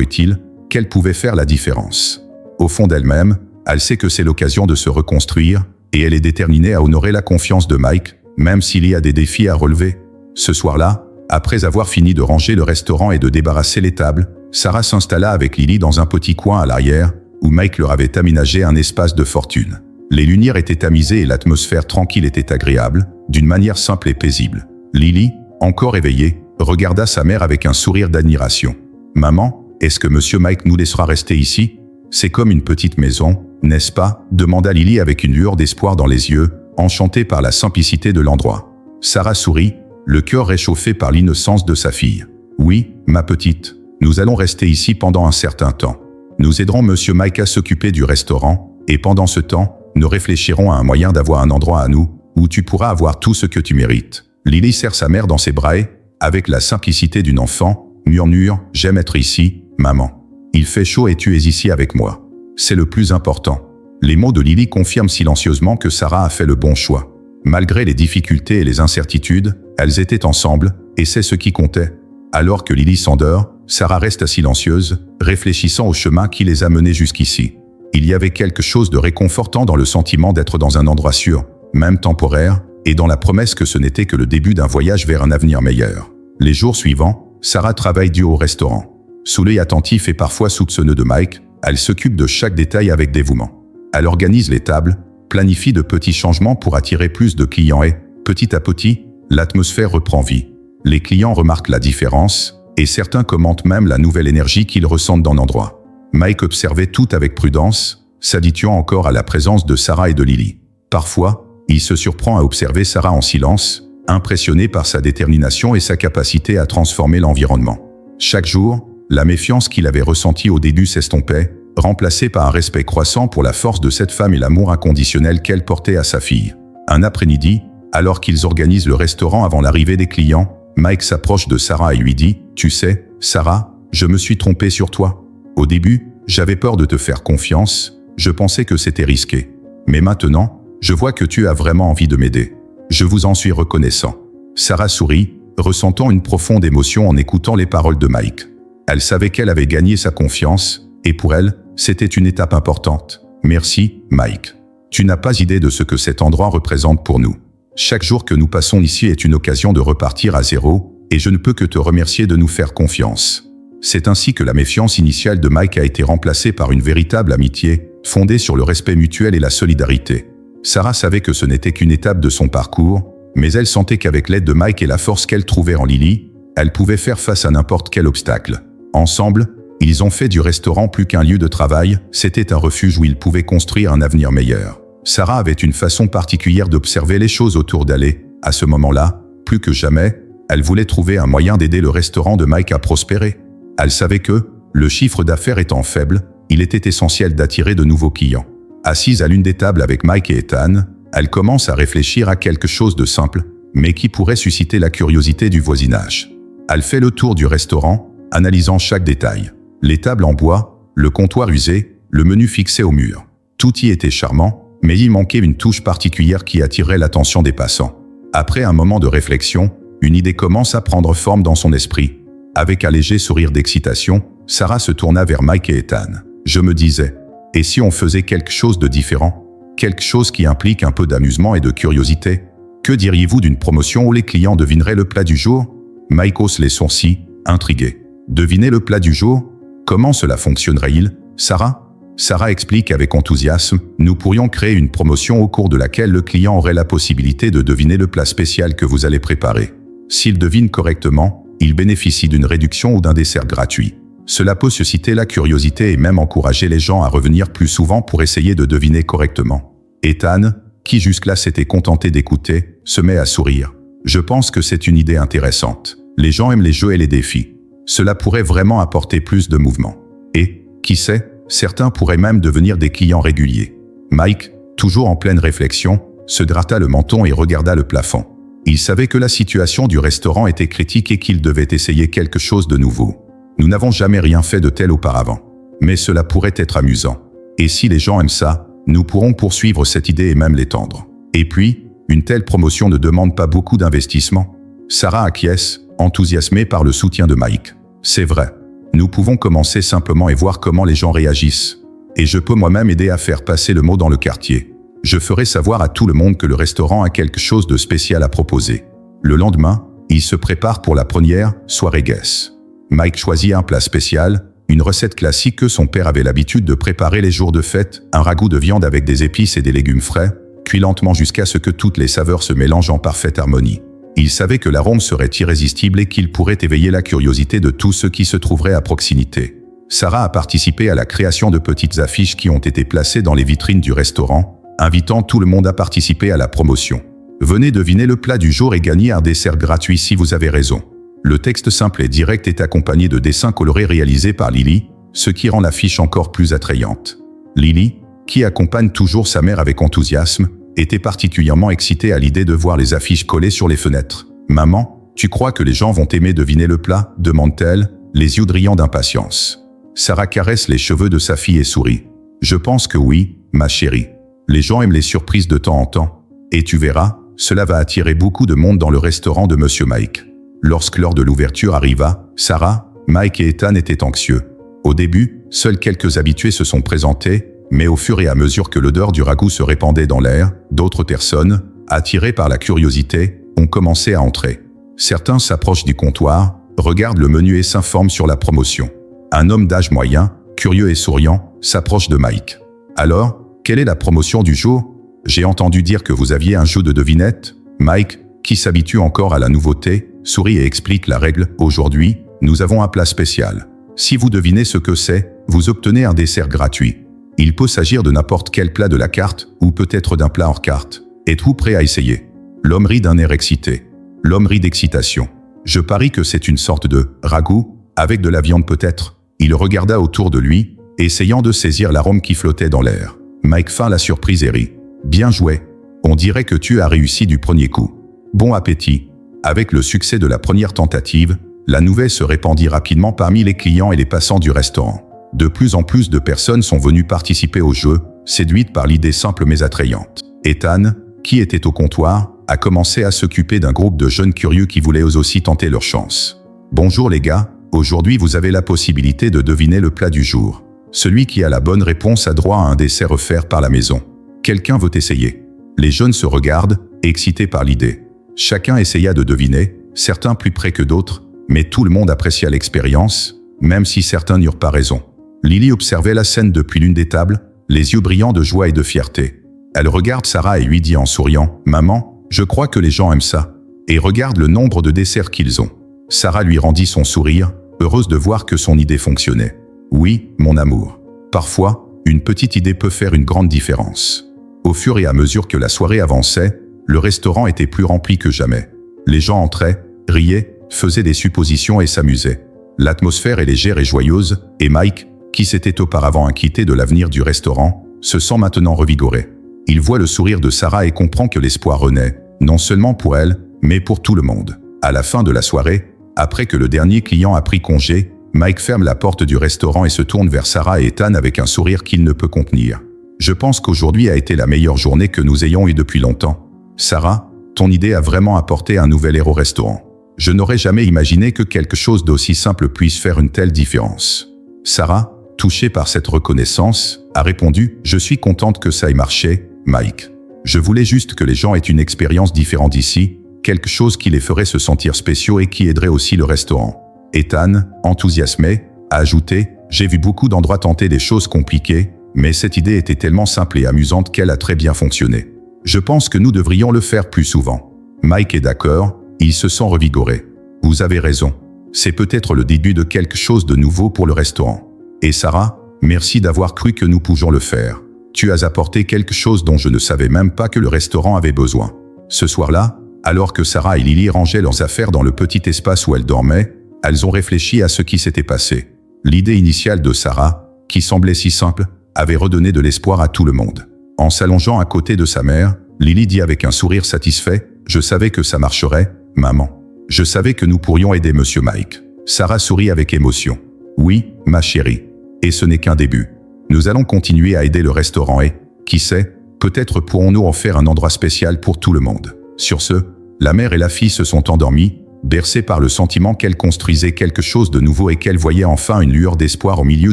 utile, qu'elle pouvait faire la différence. Au fond d'elle-même, elle sait que c'est l'occasion de se reconstruire, et elle est déterminée à honorer la confiance de Mike, même s'il y a des défis à relever. Ce soir-là, après avoir fini de ranger le restaurant et de débarrasser les tables, Sarah s'installa avec Lily dans un petit coin à l'arrière, où Mike leur avait aménagé un espace de fortune. Les lumières étaient tamisées et l'atmosphère tranquille était agréable, d'une manière simple et paisible. Lily, encore éveillée, regarda sa mère avec un sourire d'admiration. « Maman, est-ce que Monsieur Mike nous laissera rester ici ? C'est comme une petite maison, n'est-ce pas ?» demanda Lily avec une lueur d'espoir dans les yeux, enchantée par la simplicité de l'endroit. Sarah sourit, le cœur réchauffé par l'innocence de sa fille. « Oui, ma petite, nous allons rester ici pendant un certain temps. Nous aiderons Monsieur Mike à s'occuper du restaurant, et pendant ce temps, nous réfléchirons à un moyen d'avoir un endroit à nous, où tu pourras avoir tout ce que tu mérites. » Lily serre sa mère dans ses bras et, avec la simplicité d'une enfant, murmure « J'aime être ici, maman. Il fait chaud et tu es ici avec moi. C'est le plus important. » Les mots de Lily confirment silencieusement que Sarah a fait le bon choix. Malgré les difficultés et les incertitudes, elles étaient ensemble, et c'est ce qui comptait. Alors que Lily s'endort, Sarah reste silencieuse, réfléchissant au chemin qui les a menés jusqu'ici. Il y avait quelque chose de réconfortant dans le sentiment d'être dans un endroit sûr, même temporaire, et dans la promesse que ce n'était que le début d'un voyage vers un avenir meilleur. Les jours suivants, Sarah travaille dur au restaurant. Sous l'œil attentif et parfois soupçonneux de Mike, elle s'occupe de chaque détail avec dévouement. Elle organise les tables, planifie de petits changements pour attirer plus de clients et, petit à petit, l'atmosphère reprend vie. Les clients remarquent la différence, et certains commentent même la nouvelle énergie qu'ils ressentent dans l'endroit. Mike observait tout avec prudence, s'habituant encore à la présence de Sarah et de Lily. Parfois, il se surprend à observer Sarah en silence, impressionné par sa détermination et sa capacité à transformer l'environnement. Chaque jour, la méfiance qu'il avait ressentie au début s'estompait, remplacée par un respect croissant pour la force de cette femme et l'amour inconditionnel qu'elle portait à sa fille. Un après-midi, alors qu'ils organisent le restaurant avant l'arrivée des clients, Mike s'approche de Sarah et lui dit « Tu sais, Sarah, je me suis trompé sur toi. Au début, j'avais peur de te faire confiance, je pensais que c'était risqué. Mais maintenant, je vois que tu as vraiment envie de m'aider. Je vous en suis reconnaissant. » Sarah sourit, ressentant une profonde émotion en écoutant les paroles de Mike. Elle savait qu'elle avait gagné sa confiance, et pour elle, c'était une étape importante. « Merci, Mike. Tu n'as pas idée de ce que cet endroit représente pour nous. Chaque jour que nous passons ici est une occasion de repartir à zéro, et je ne peux que te remercier de nous faire confiance. » C'est ainsi que la méfiance initiale de Mike a été remplacée par une véritable amitié, fondée sur le respect mutuel et la solidarité. Sarah savait que ce n'était qu'une étape de son parcours, mais elle sentait qu'avec l'aide de Mike et la force qu'elle trouvait en Lily, elle pouvait faire face à n'importe quel obstacle. Ensemble, ils ont fait du restaurant plus qu'un lieu de travail, c'était un refuge où ils pouvaient construire un avenir meilleur. Sarah avait une façon particulière d'observer les choses autour d'elle et, à ce moment-là, plus que jamais, elle voulait trouver un moyen d'aider le restaurant de Mike à prospérer. Elle savait que, le chiffre d'affaires étant faible, il était essentiel d'attirer de nouveaux clients. Assise à l'une des tables avec Mike et Ethan, elle commence à réfléchir à quelque chose de simple, mais qui pourrait susciter la curiosité du voisinage. Elle fait le tour du restaurant, analysant chaque détail. Les tables en bois, le comptoir usé, le menu fixé au mur. Tout y était charmant, mais il manquait une touche particulière qui attirait l'attention des passants. Après un moment de réflexion, une idée commence à prendre forme dans son esprit. Avec un léger sourire d'excitation, Sarah se tourna vers Mike et Ethan. Je me disais, et si on faisait quelque chose de différent? Quelque chose qui implique un peu d'amusement et de curiosité? Que diriez-vous d'une promotion où les clients devineraient le plat du jour? Mike hausse les sourcils, intrigué. Deviner le plat du jour? Comment cela fonctionnerait-il, Sarah? Sarah explique avec enthousiasme, nous pourrions créer une promotion au cours de laquelle le client aurait la possibilité de deviner le plat spécial que vous allez préparer. S'il devine correctement, il bénéficie d'une réduction ou d'un dessert gratuit. Cela peut susciter la curiosité et même encourager les gens à revenir plus souvent pour essayer de deviner correctement. Ethan, qui jusque-là s'était contenté d'écouter, se met à sourire. Je pense que c'est une idée intéressante. Les gens aiment les jeux et les défis. Cela pourrait vraiment apporter plus de mouvement. Et, qui sait, certains pourraient même devenir des clients réguliers. Mike, toujours en pleine réflexion, se gratta le menton et regarda le plafond. Il savait que la situation du restaurant était critique et qu'il devait essayer quelque chose de nouveau. Nous n'avons jamais rien fait de tel auparavant. Mais cela pourrait être amusant. Et si les gens aiment ça, nous pourrons poursuivre cette idée et même l'étendre. Et puis, une telle promotion ne demande pas beaucoup d'investissement. Sarah acquiesce, enthousiasmée par le soutien de Mike. C'est vrai. Nous pouvons commencer simplement et voir comment les gens réagissent. Et je peux moi-même aider à faire passer le mot dans le quartier. Je ferai savoir à tout le monde que le restaurant a quelque chose de spécial à proposer. Le lendemain, il se prépare pour la première soirée guest. Mike choisit un plat spécial, une recette classique que son père avait l'habitude de préparer les jours de fête, un ragoût de viande avec des épices et des légumes frais, cuit lentement jusqu'à ce que toutes les saveurs se mélangent en parfaite harmonie. Il savait que l'arôme serait irrésistible et qu'il pourrait éveiller la curiosité de tous ceux qui se trouveraient à proximité. Sarah a participé à la création de petites affiches qui ont été placées dans les vitrines du restaurant, invitant tout le monde à participer à la promotion. Venez deviner le plat du jour et gagner un dessert gratuit si vous avez raison. Le texte simple et direct est accompagné de dessins colorés réalisés par Lily, ce qui rend l'affiche encore plus attrayante. Lily, qui accompagne toujours sa mère avec enthousiasme, était particulièrement excitée à l'idée de voir les affiches collées sur les fenêtres. « Maman, tu crois que les gens vont aimer deviner le plat ?» demande-t-elle, les yeux brillants d'impatience. Sarah caresse les cheveux de sa fille et sourit. « Je pense que oui, ma chérie. Les gens aiment les surprises de temps en temps. Et tu verras, cela va attirer beaucoup de monde dans le restaurant de Monsieur Mike. » Lorsque l'heure de l'ouverture arriva, Sarah, Mike et Ethan étaient anxieux. Au début, seuls quelques habitués se sont présentés, mais au fur et à mesure que l'odeur du ragoût se répandait dans l'air, d'autres personnes, attirées par la curiosité, ont commencé à entrer. Certains s'approchent du comptoir, regardent le menu et s'informent sur la promotion. Un homme d'âge moyen, curieux et souriant, s'approche de Mike. « Alors, quelle est la promotion du jour ? J'ai entendu dire que vous aviez un jeu de devinettes. » Mike, qui s'habitue encore à la nouveauté, sourit et explique la règle. « Aujourd'hui, nous avons un plat spécial. Si vous devinez ce que c'est, vous obtenez un dessert gratuit. Il peut s'agir de n'importe quel plat de la carte, ou peut-être d'un plat hors carte. Êtes-vous prêt à essayer ?» L'homme rit d'un air excité. L'homme rit d'excitation. « Je parie que c'est une sorte de ragoût, avec de la viande peut-être. » Il regarda autour de lui, essayant de saisir l'arôme qui flottait dans l'air. Mike feint la surprise et rit. « Bien joué. On dirait que tu as réussi du premier coup. Bon appétit. » Avec le succès de la première tentative, la nouvelle se répandit rapidement parmi les clients et les passants du restaurant. De plus en plus de personnes sont venues participer au jeu, séduites par l'idée simple mais attrayante. Ethan, qui était au comptoir, a commencé à s'occuper d'un groupe de jeunes curieux qui voulaient eux aussi tenter leur chance. « Bonjour les gars, aujourd'hui vous avez la possibilité de deviner le plat du jour. Celui qui a la bonne réponse a droit à un dessert offert par la maison. Quelqu'un veut essayer ?» Les jeunes se regardent, excités par l'idée. Chacun essaya de deviner, certains plus près que d'autres, mais tout le monde apprécia l'expérience, même si certains n'eurent pas raison. Lily observait la scène depuis l'une des tables, les yeux brillants de joie et de fierté. Elle regarde Sarah et lui dit en souriant « Maman, je crois que les gens aiment ça. » Et regarde le nombre de desserts qu'ils ont. Sarah lui rendit son sourire, heureuse de voir que son idée fonctionnait. « Oui, mon amour. Parfois, une petite idée peut faire une grande différence. » Au fur et à mesure que la soirée avançait, le restaurant était plus rempli que jamais. Les gens entraient, riaient, faisaient des suppositions et s'amusaient. L'atmosphère est légère et joyeuse, et Mike, qui s'était auparavant inquiété de l'avenir du restaurant, se sent maintenant revigoré. Il voit le sourire de Sarah et comprend que l'espoir renaît, non seulement pour elle, mais pour tout le monde. À la fin de la soirée, après que le dernier client a pris congé, Mike ferme la porte du restaurant et se tourne vers Sarah et Ethan avec un sourire qu'il ne peut contenir. « Je pense qu'aujourd'hui a été la meilleure journée que nous ayons eue depuis longtemps. Sarah, ton idée a vraiment apporté un nouvel air au restaurant. Je n'aurais jamais imaginé que quelque chose d'aussi simple puisse faire une telle différence. » Sarah, touchée par cette reconnaissance, a répondu « Je suis contente que ça ait marché, Mike. Je voulais juste que les gens aient une expérience différente ici, quelque chose qui les ferait se sentir spéciaux et qui aiderait aussi le restaurant. » Ethan, enthousiasmé, a ajouté « J'ai vu beaucoup d'endroits tenter des choses compliquées, mais cette idée était tellement simple et amusante qu'elle a très bien fonctionné. Je pense que nous devrions le faire plus souvent. » Mike est d'accord, il se sent revigoré. « Vous avez raison. C'est peut-être le début de quelque chose de nouveau pour le restaurant. Et Sarah, merci d'avoir cru que nous pouvions le faire. Tu as apporté quelque chose dont je ne savais même pas que le restaurant avait besoin. » Ce soir-là, alors que Sarah et Lily rangeaient leurs affaires dans le petit espace où elles dormaient, elles ont réfléchi à ce qui s'était passé. L'idée initiale de Sarah, qui semblait si simple, avait redonné de l'espoir à tout le monde. En s'allongeant à côté de sa mère, Lily dit avec un sourire satisfait « Je savais que ça marcherait, maman. Je savais que nous pourrions aider Monsieur Mike. » Sarah sourit avec émotion. « Oui, ma chérie. Et ce n'est qu'un début. Nous allons continuer à aider le restaurant et, qui sait, peut-être pourrons-nous en faire un endroit spécial pour tout le monde. » Sur ce, la mère et la fille se sont endormies, bercée par le sentiment qu'elle construisait quelque chose de nouveau et qu'elle voyait enfin une lueur d'espoir au milieu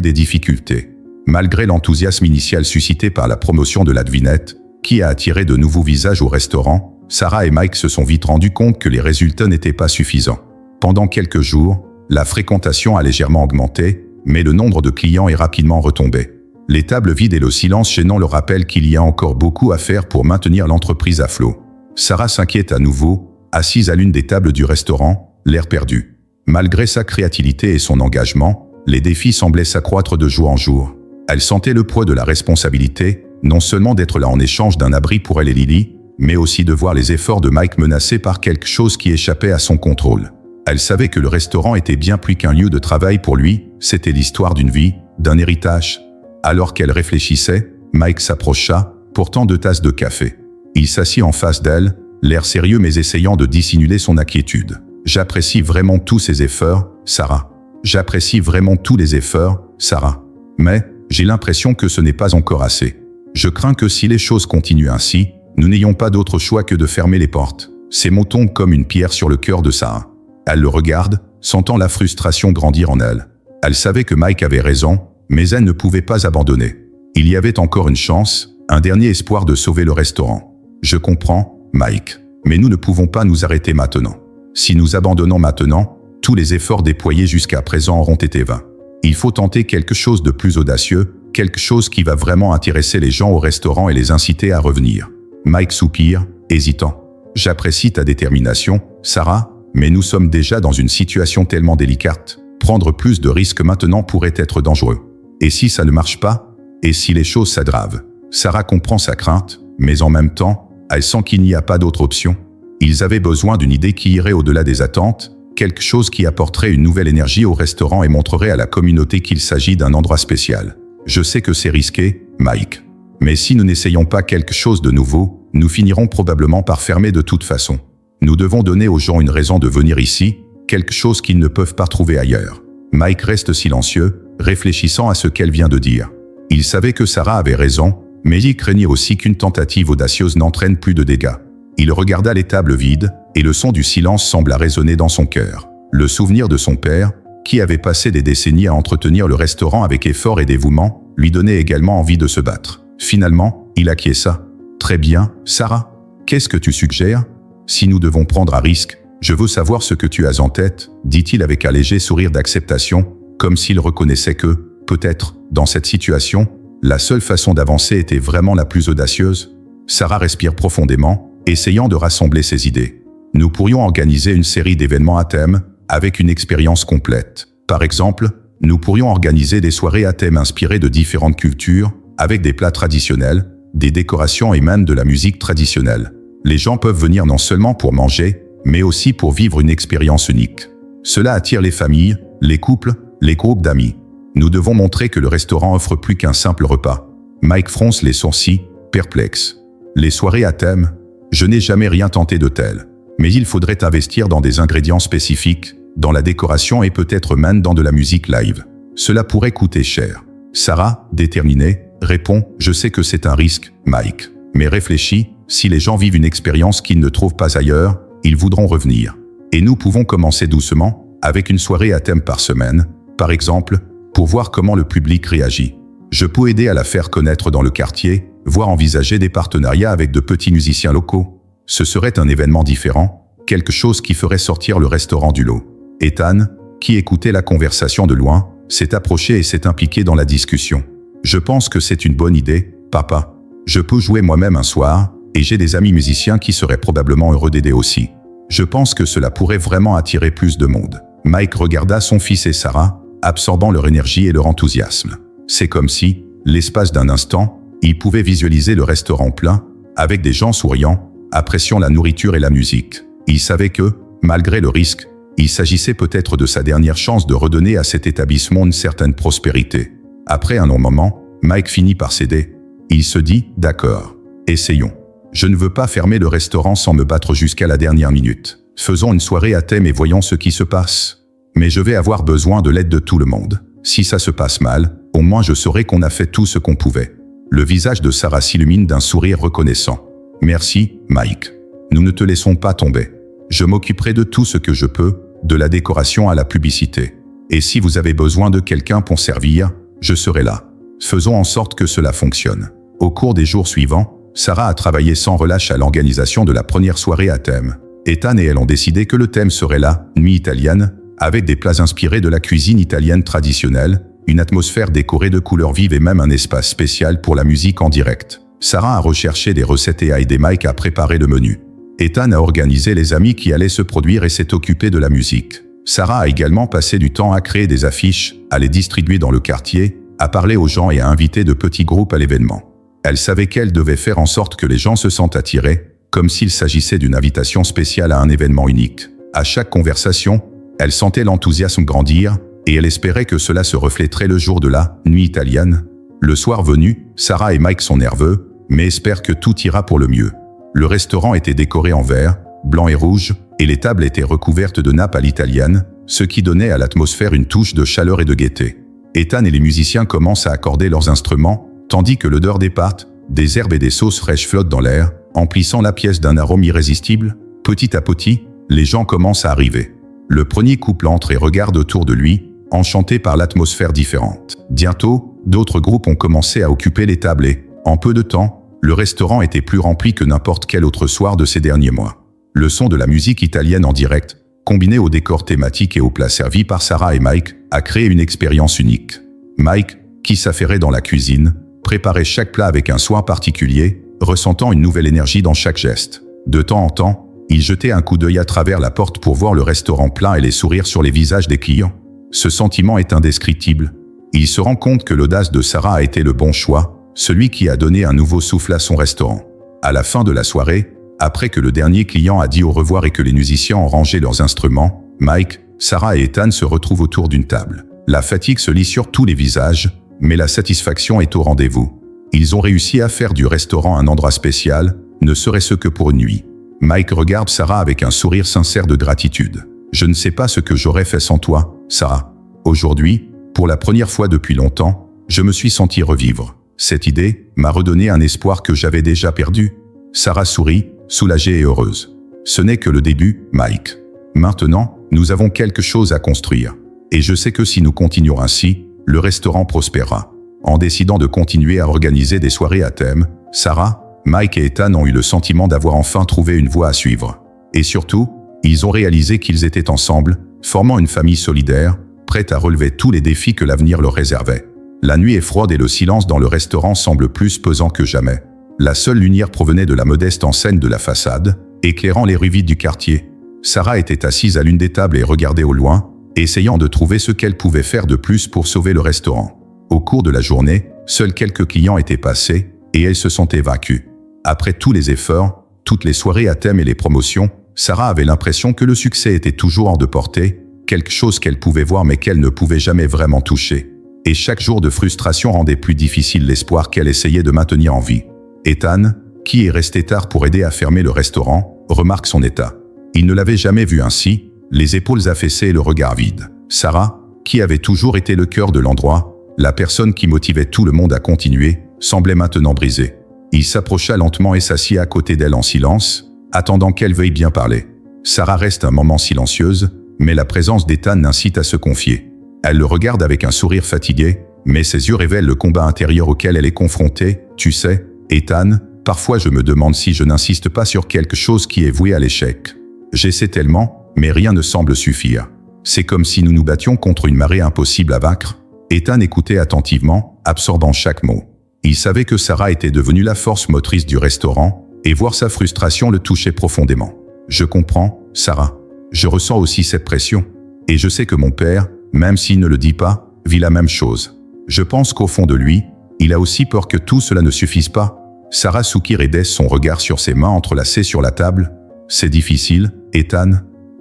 des difficultés. Malgré l'enthousiasme initial suscité par la promotion de la devinette, qui a attiré de nouveaux visages au restaurant, Sarah et Mike se sont vite rendus compte que les résultats n'étaient pas suffisants. Pendant quelques jours, la fréquentation a légèrement augmenté, mais le nombre de clients est rapidement retombé. Les tables vides et le silence gênant le rappellent qu'il y a encore beaucoup à faire pour maintenir l'entreprise à flot. Sarah s'inquiète à nouveau, assise à l'une des tables du restaurant, l'air perdu. Malgré sa créativité et son engagement, les défis semblaient s'accroître de jour en jour. Elle sentait le poids de la responsabilité, non seulement d'être là en échange d'un abri pour elle et Lily, mais aussi de voir les efforts de Mike menacés par quelque chose qui échappait à son contrôle. Elle savait que le restaurant était bien plus qu'un lieu de travail pour lui, c'était l'histoire d'une vie, d'un héritage. Alors qu'elle réfléchissait, Mike s'approcha, portant 2 tasses de café. Il s'assit en face d'elle, l'air sérieux mais essayant de dissimuler son inquiétude. « J'apprécie vraiment tous ces efforts, Sarah. J'apprécie vraiment tous les efforts, Sarah. Mais, j'ai l'impression que ce n'est pas encore assez. Je crains que si les choses continuent ainsi, nous n'ayons pas d'autre choix que de fermer les portes. » Ces mots tombent comme une pierre sur le cœur de Sarah. Elle le regarde, sentant la frustration grandir en elle. Elle savait que Mike avait raison, mais elle ne pouvait pas abandonner. Il y avait encore une chance, un dernier espoir de sauver le restaurant. « Je comprends, Mike, mais nous ne pouvons pas nous arrêter maintenant. Si nous abandonnons maintenant, tous les efforts déployés jusqu'à présent auront été vains. Il faut tenter quelque chose de plus audacieux, quelque chose qui va vraiment intéresser les gens au restaurant et les inciter à revenir. » Mike soupire, hésitant. « J'apprécie ta détermination, Sarah, mais nous sommes déjà dans une situation tellement délicate. Prendre plus de risques maintenant pourrait être dangereux. Et si ça ne marche pas? Et si les choses s'aggravent? » Sarah comprend sa crainte, mais en même temps, elle sent qu'il n'y a pas d'autre option. Ils avaient besoin d'une idée qui irait au-delà des attentes, quelque chose qui apporterait une nouvelle énergie au restaurant et montrerait à la communauté qu'il s'agit d'un endroit spécial. « Je sais que c'est risqué, Mike. Mais si nous n'essayons pas quelque chose de nouveau, nous finirons probablement par fermer de toute façon. Nous devons donner aux gens une raison de venir ici, quelque chose qu'ils ne peuvent pas trouver ailleurs. » Mike reste silencieux, réfléchissant à ce qu'elle vient de dire. Il savait que Sarah avait raison, mais il craignait aussi qu'une tentative audacieuse n'entraîne plus de dégâts. Il regarda les tables vides, et le son du silence sembla résonner dans son cœur. Le souvenir de son père, qui avait passé des décennies à entretenir le restaurant avec effort et dévouement, lui donnait également envie de se battre. Finalement, il acquiesça. « Très bien, Sarah. Qu'est-ce que tu suggères? Si nous devons prendre un risque, je veux savoir ce que tu as en tête, » dit-il avec un léger sourire d'acceptation, comme s'il reconnaissait que, peut-être, dans cette situation, la seule façon d'avancer était vraiment la plus audacieuse. Sarah respire profondément, essayant de rassembler ses idées. « Nous pourrions organiser une série d'événements à thème, avec une expérience complète. Par exemple, nous pourrions organiser des soirées à thème inspirées de différentes cultures, avec des plats traditionnels, des décorations et même de la musique traditionnelle. Les gens peuvent venir non seulement pour manger, mais aussi pour vivre une expérience unique. Cela attire les familles, les couples, les groupes d'amis. Nous devons montrer que le restaurant offre plus qu'un simple repas. » Mike fronce les sourcils, perplexe. « Les soirées à thème? Je n'ai jamais rien tenté de tel. Mais il faudrait investir dans des ingrédients spécifiques, dans la décoration et peut-être même dans de la musique live. Cela pourrait coûter cher. » Sarah, déterminée, répond « Je sais que c'est un risque, Mike. Mais réfléchis, si les gens vivent une expérience qu'ils ne trouvent pas ailleurs, ils voudront revenir. Et nous pouvons commencer doucement, avec une soirée à thème par semaine, par exemple, pour voir comment le public réagit. Je peux aider à la faire connaître dans le quartier, voire envisager des partenariats avec de petits musiciens locaux. Ce serait un événement différent, quelque chose qui ferait sortir le restaurant du lot. » Ethan, qui écoutait la conversation de loin, s'est approché et s'est impliqué dans la discussion. « Je pense que c'est une bonne idée, papa. Je peux jouer moi-même un soir, et j'ai des amis musiciens qui seraient probablement heureux d'aider aussi. Je pense que cela pourrait vraiment attirer plus de monde. » Mike regarda son fils et Sarah, absorbant leur énergie et leur enthousiasme. C'est comme si, l'espace d'un instant, il pouvait visualiser le restaurant plein, avec des gens souriants, appréciant la nourriture et la musique. Il savait que, malgré le risque, il s'agissait peut-être de sa dernière chance de redonner à cet établissement une certaine prospérité. Après un long moment, Mike finit par céder. Il se dit « D'accord, essayons. Je ne veux pas fermer le restaurant sans me battre jusqu'à la dernière minute. Faisons une soirée à thème et voyons ce qui se passe. Mais je vais avoir besoin de l'aide de tout le monde. Si ça se passe mal, au moins je saurai qu'on a fait tout ce qu'on pouvait. » Le visage de Sarah s'illumine d'un sourire reconnaissant. « Merci, Mike. Nous ne te laissons pas tomber. Je m'occuperai de tout ce que je peux, de la décoration à la publicité. Et si vous avez besoin de quelqu'un pour servir, je serai là. Faisons en sorte que cela fonctionne. » Au cours des jours suivants, Sarah a travaillé sans relâche à l'organisation de la première soirée à thème. Ethan et elle ont décidé que le thème serait la nuit italienne, avec des plats inspirés de la cuisine italienne traditionnelle, une atmosphère décorée de couleurs vives et même un espace spécial pour la musique en direct. Sarah a recherché des recettes et a aidé Mike à préparer le menu. Ethan a organisé les amis qui allaient se produire et s'est occupé de la musique. Sarah a également passé du temps à créer des affiches, à les distribuer dans le quartier, à parler aux gens et à inviter de petits groupes à l'événement. Elle savait qu'elle devait faire en sorte que les gens se sentent attirés, comme s'il s'agissait d'une invitation spéciale à un événement unique. À chaque conversation, elle sentait l'enthousiasme grandir, et elle espérait que cela se reflèterait le jour de la nuit italienne. Le soir venu, Sarah et Mike sont nerveux, mais espèrent que tout ira pour le mieux. Le restaurant était décoré en vert, blanc et rouge, et les tables étaient recouvertes de nappes à l'italienne, ce qui donnait à l'atmosphère une touche de chaleur et de gaieté. Ethan et les musiciens commencent à accorder leurs instruments, tandis que l'odeur des pâtes, des herbes et des sauces fraîches flotte dans l'air, emplissant la pièce d'un arôme irrésistible. Petit à petit, les gens commencent à arriver. Le premier couple entre et regarde autour de lui, enchanté par l'atmosphère différente. Bientôt, d'autres groupes ont commencé à occuper les tables et, en peu de temps, le restaurant était plus rempli que n'importe quel autre soir de ces derniers mois. Le son de la musique italienne en direct, combiné au décor thématique et aux plats servis par Sarah et Mike, a créé une expérience unique. Mike, qui s'affairait dans la cuisine, préparait chaque plat avec un soin particulier, ressentant une nouvelle énergie dans chaque geste. De temps en temps, il jetait un coup d'œil à travers la porte pour voir le restaurant plein et les sourires sur les visages des clients. Ce sentiment est indescriptible. Il se rend compte que l'audace de Sarah a été le bon choix, celui qui a donné un nouveau souffle à son restaurant. À la fin de la soirée, après que le dernier client a dit au revoir et que les musiciens ont rangé leurs instruments, Mike, Sarah et Ethan se retrouvent autour d'une table. La fatigue se lit sur tous les visages, mais la satisfaction est au rendez-vous. Ils ont réussi à faire du restaurant un endroit spécial, ne serait-ce que pour une nuit. Mike regarde Sarah avec un sourire sincère de gratitude. « Je ne sais pas ce que j'aurais fait sans toi, Sarah. Aujourd'hui, pour la première fois depuis longtemps, je me suis senti revivre. Cette idée m'a redonné un espoir que j'avais déjà perdu. » Sarah sourit, soulagée et heureuse. « Ce n'est que le début, Mike. Maintenant, nous avons quelque chose à construire. Et je sais que si nous continuons ainsi, le restaurant prospérera. » En décidant de continuer à organiser des soirées à thème, Sarah, Mike et Ethan ont eu le sentiment d'avoir enfin trouvé une voie à suivre. Et surtout, ils ont réalisé qu'ils étaient ensemble, formant une famille solidaire, prête à relever tous les défis que l'avenir leur réservait. La nuit est froide et le silence dans le restaurant semble plus pesant que jamais. La seule lumière provenait de la modeste enseigne de la façade, éclairant les rues vides du quartier. Sarah était assise à l'une des tables et regardait au loin, essayant de trouver ce qu'elle pouvait faire de plus pour sauver le restaurant. Au cours de la journée, seuls quelques clients étaient passés, et elle se sentait vaincue. Après tous les efforts, toutes les soirées à thème et les promotions, Sarah avait l'impression que le succès était toujours hors de portée, quelque chose qu'elle pouvait voir mais qu'elle ne pouvait jamais vraiment toucher. Et chaque jour de frustration rendait plus difficile l'espoir qu'elle essayait de maintenir en vie. Ethan, qui est resté tard pour aider à fermer le restaurant, remarque son état. Il ne l'avait jamais vu ainsi, les épaules affaissées et le regard vide. Sarah, qui avait toujours été le cœur de l'endroit, la personne qui motivait tout le monde à continuer, semblait maintenant brisée. Il s'approcha lentement et s'assit à côté d'elle en silence, attendant qu'elle veuille bien parler. Sarah reste un moment silencieuse, mais la présence d'Ethan l'incite à se confier. Elle le regarde avec un sourire fatigué, mais ses yeux révèlent le combat intérieur auquel elle est confrontée. « Tu sais, Ethan, parfois je me demande si je n'insiste pas sur quelque chose qui est voué à l'échec. J'essaie tellement, mais rien ne semble suffire. C'est comme si nous nous battions contre une marée impossible à vaincre. » Ethan écoutait attentivement, absorbant chaque mot. Il savait que Sarah était devenue la force motrice du restaurant, et voir sa frustration le touchait profondément. « Je comprends, Sarah. Je ressens aussi cette pression. Et je sais que mon père, même s'il ne le dit pas, vit la même chose. Je pense qu'au fond de lui, il a aussi peur que tout cela ne suffise pas. » Sarah soupire et baisse son regard sur ses mains entrelacées sur la table. « C'est difficile, Ethan.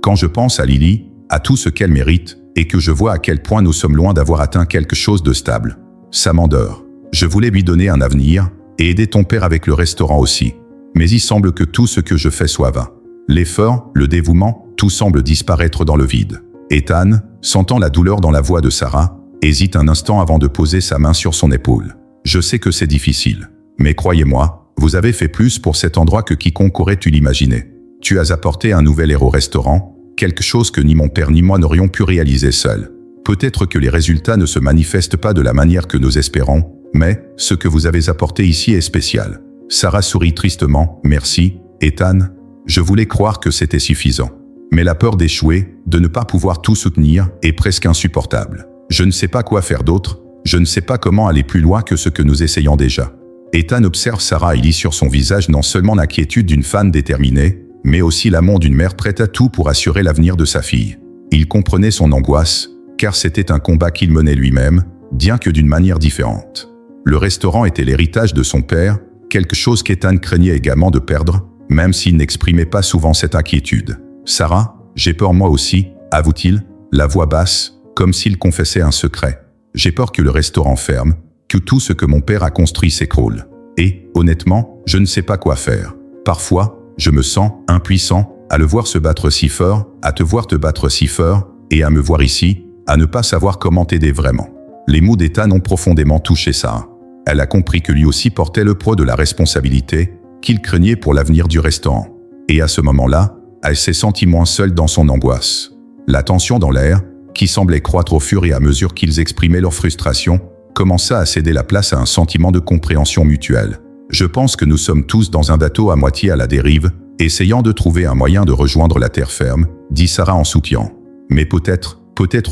Quand je pense à Lily, à tout ce qu'elle mérite, et que je vois à quel point nous sommes loin d'avoir atteint quelque chose de stable. Ça m'endort. Je voulais lui donner un avenir, et aider ton père avec le restaurant aussi. Mais il semble que tout ce que je fais soit vain. L'effort, le dévouement, tout semble disparaître dans le vide. » Ethan, sentant la douleur dans la voix de Sarah, hésite un instant avant de poser sa main sur son épaule. « Je sais que c'est difficile, mais croyez-moi, vous avez fait plus pour cet endroit que quiconque aurait pu l'imaginer. Tu as apporté un nouvel air au restaurant, quelque chose que ni mon père ni moi n'aurions pu réaliser seuls. Peut-être que les résultats ne se manifestent pas de la manière que nous espérons, mais ce que vous avez apporté ici est spécial. Sarah sourit tristement. Merci, Ethan. Je voulais croire que c'était suffisant. Mais la peur d'échouer, de ne pas pouvoir tout soutenir, est presque insupportable. Je ne sais pas quoi faire d'autre, je ne sais pas comment aller plus loin que ce que nous essayons déjà. Ethan observe Sarah et lit sur son visage non seulement l'inquiétude d'une fan déterminée, mais aussi l'amour d'une mère prête à tout pour assurer l'avenir de sa fille. Il comprenait son angoisse, car c'était un combat qu'il menait lui-même, bien que d'une manière différente. Le restaurant était l'héritage de son père, quelque chose qu'Ethan craignait également de perdre, même s'il n'exprimait pas souvent cette inquiétude. « Sarah, j'ai peur moi aussi », avoue-t-il, la voix basse, comme s'il confessait un secret. « J'ai peur que le restaurant ferme, que tout ce que mon père a construit s'écroule. Et, honnêtement, je ne sais pas quoi faire. Parfois, je me sens impuissant à le voir se battre si fort, à te voir te battre si fort, et à me voir ici, à ne pas savoir comment t'aider vraiment. » Les mots d'Ethan ont profondément touché Sarah. Elle a compris que lui aussi portait le poids de la responsabilité, qu'il craignait pour l'avenir du restaurant. Et à ce moment-là, elle s'est sentie moins seule dans son angoisse. La tension dans l'air, qui semblait croître au fur et à mesure qu'ils exprimaient leur frustration, commença à céder la place à un sentiment de compréhension mutuelle. « Je pense que nous sommes tous dans un bateau à moitié à la dérive, essayant de trouver un moyen de rejoindre la terre ferme, dit Sarah en soupirant. Mais peut-être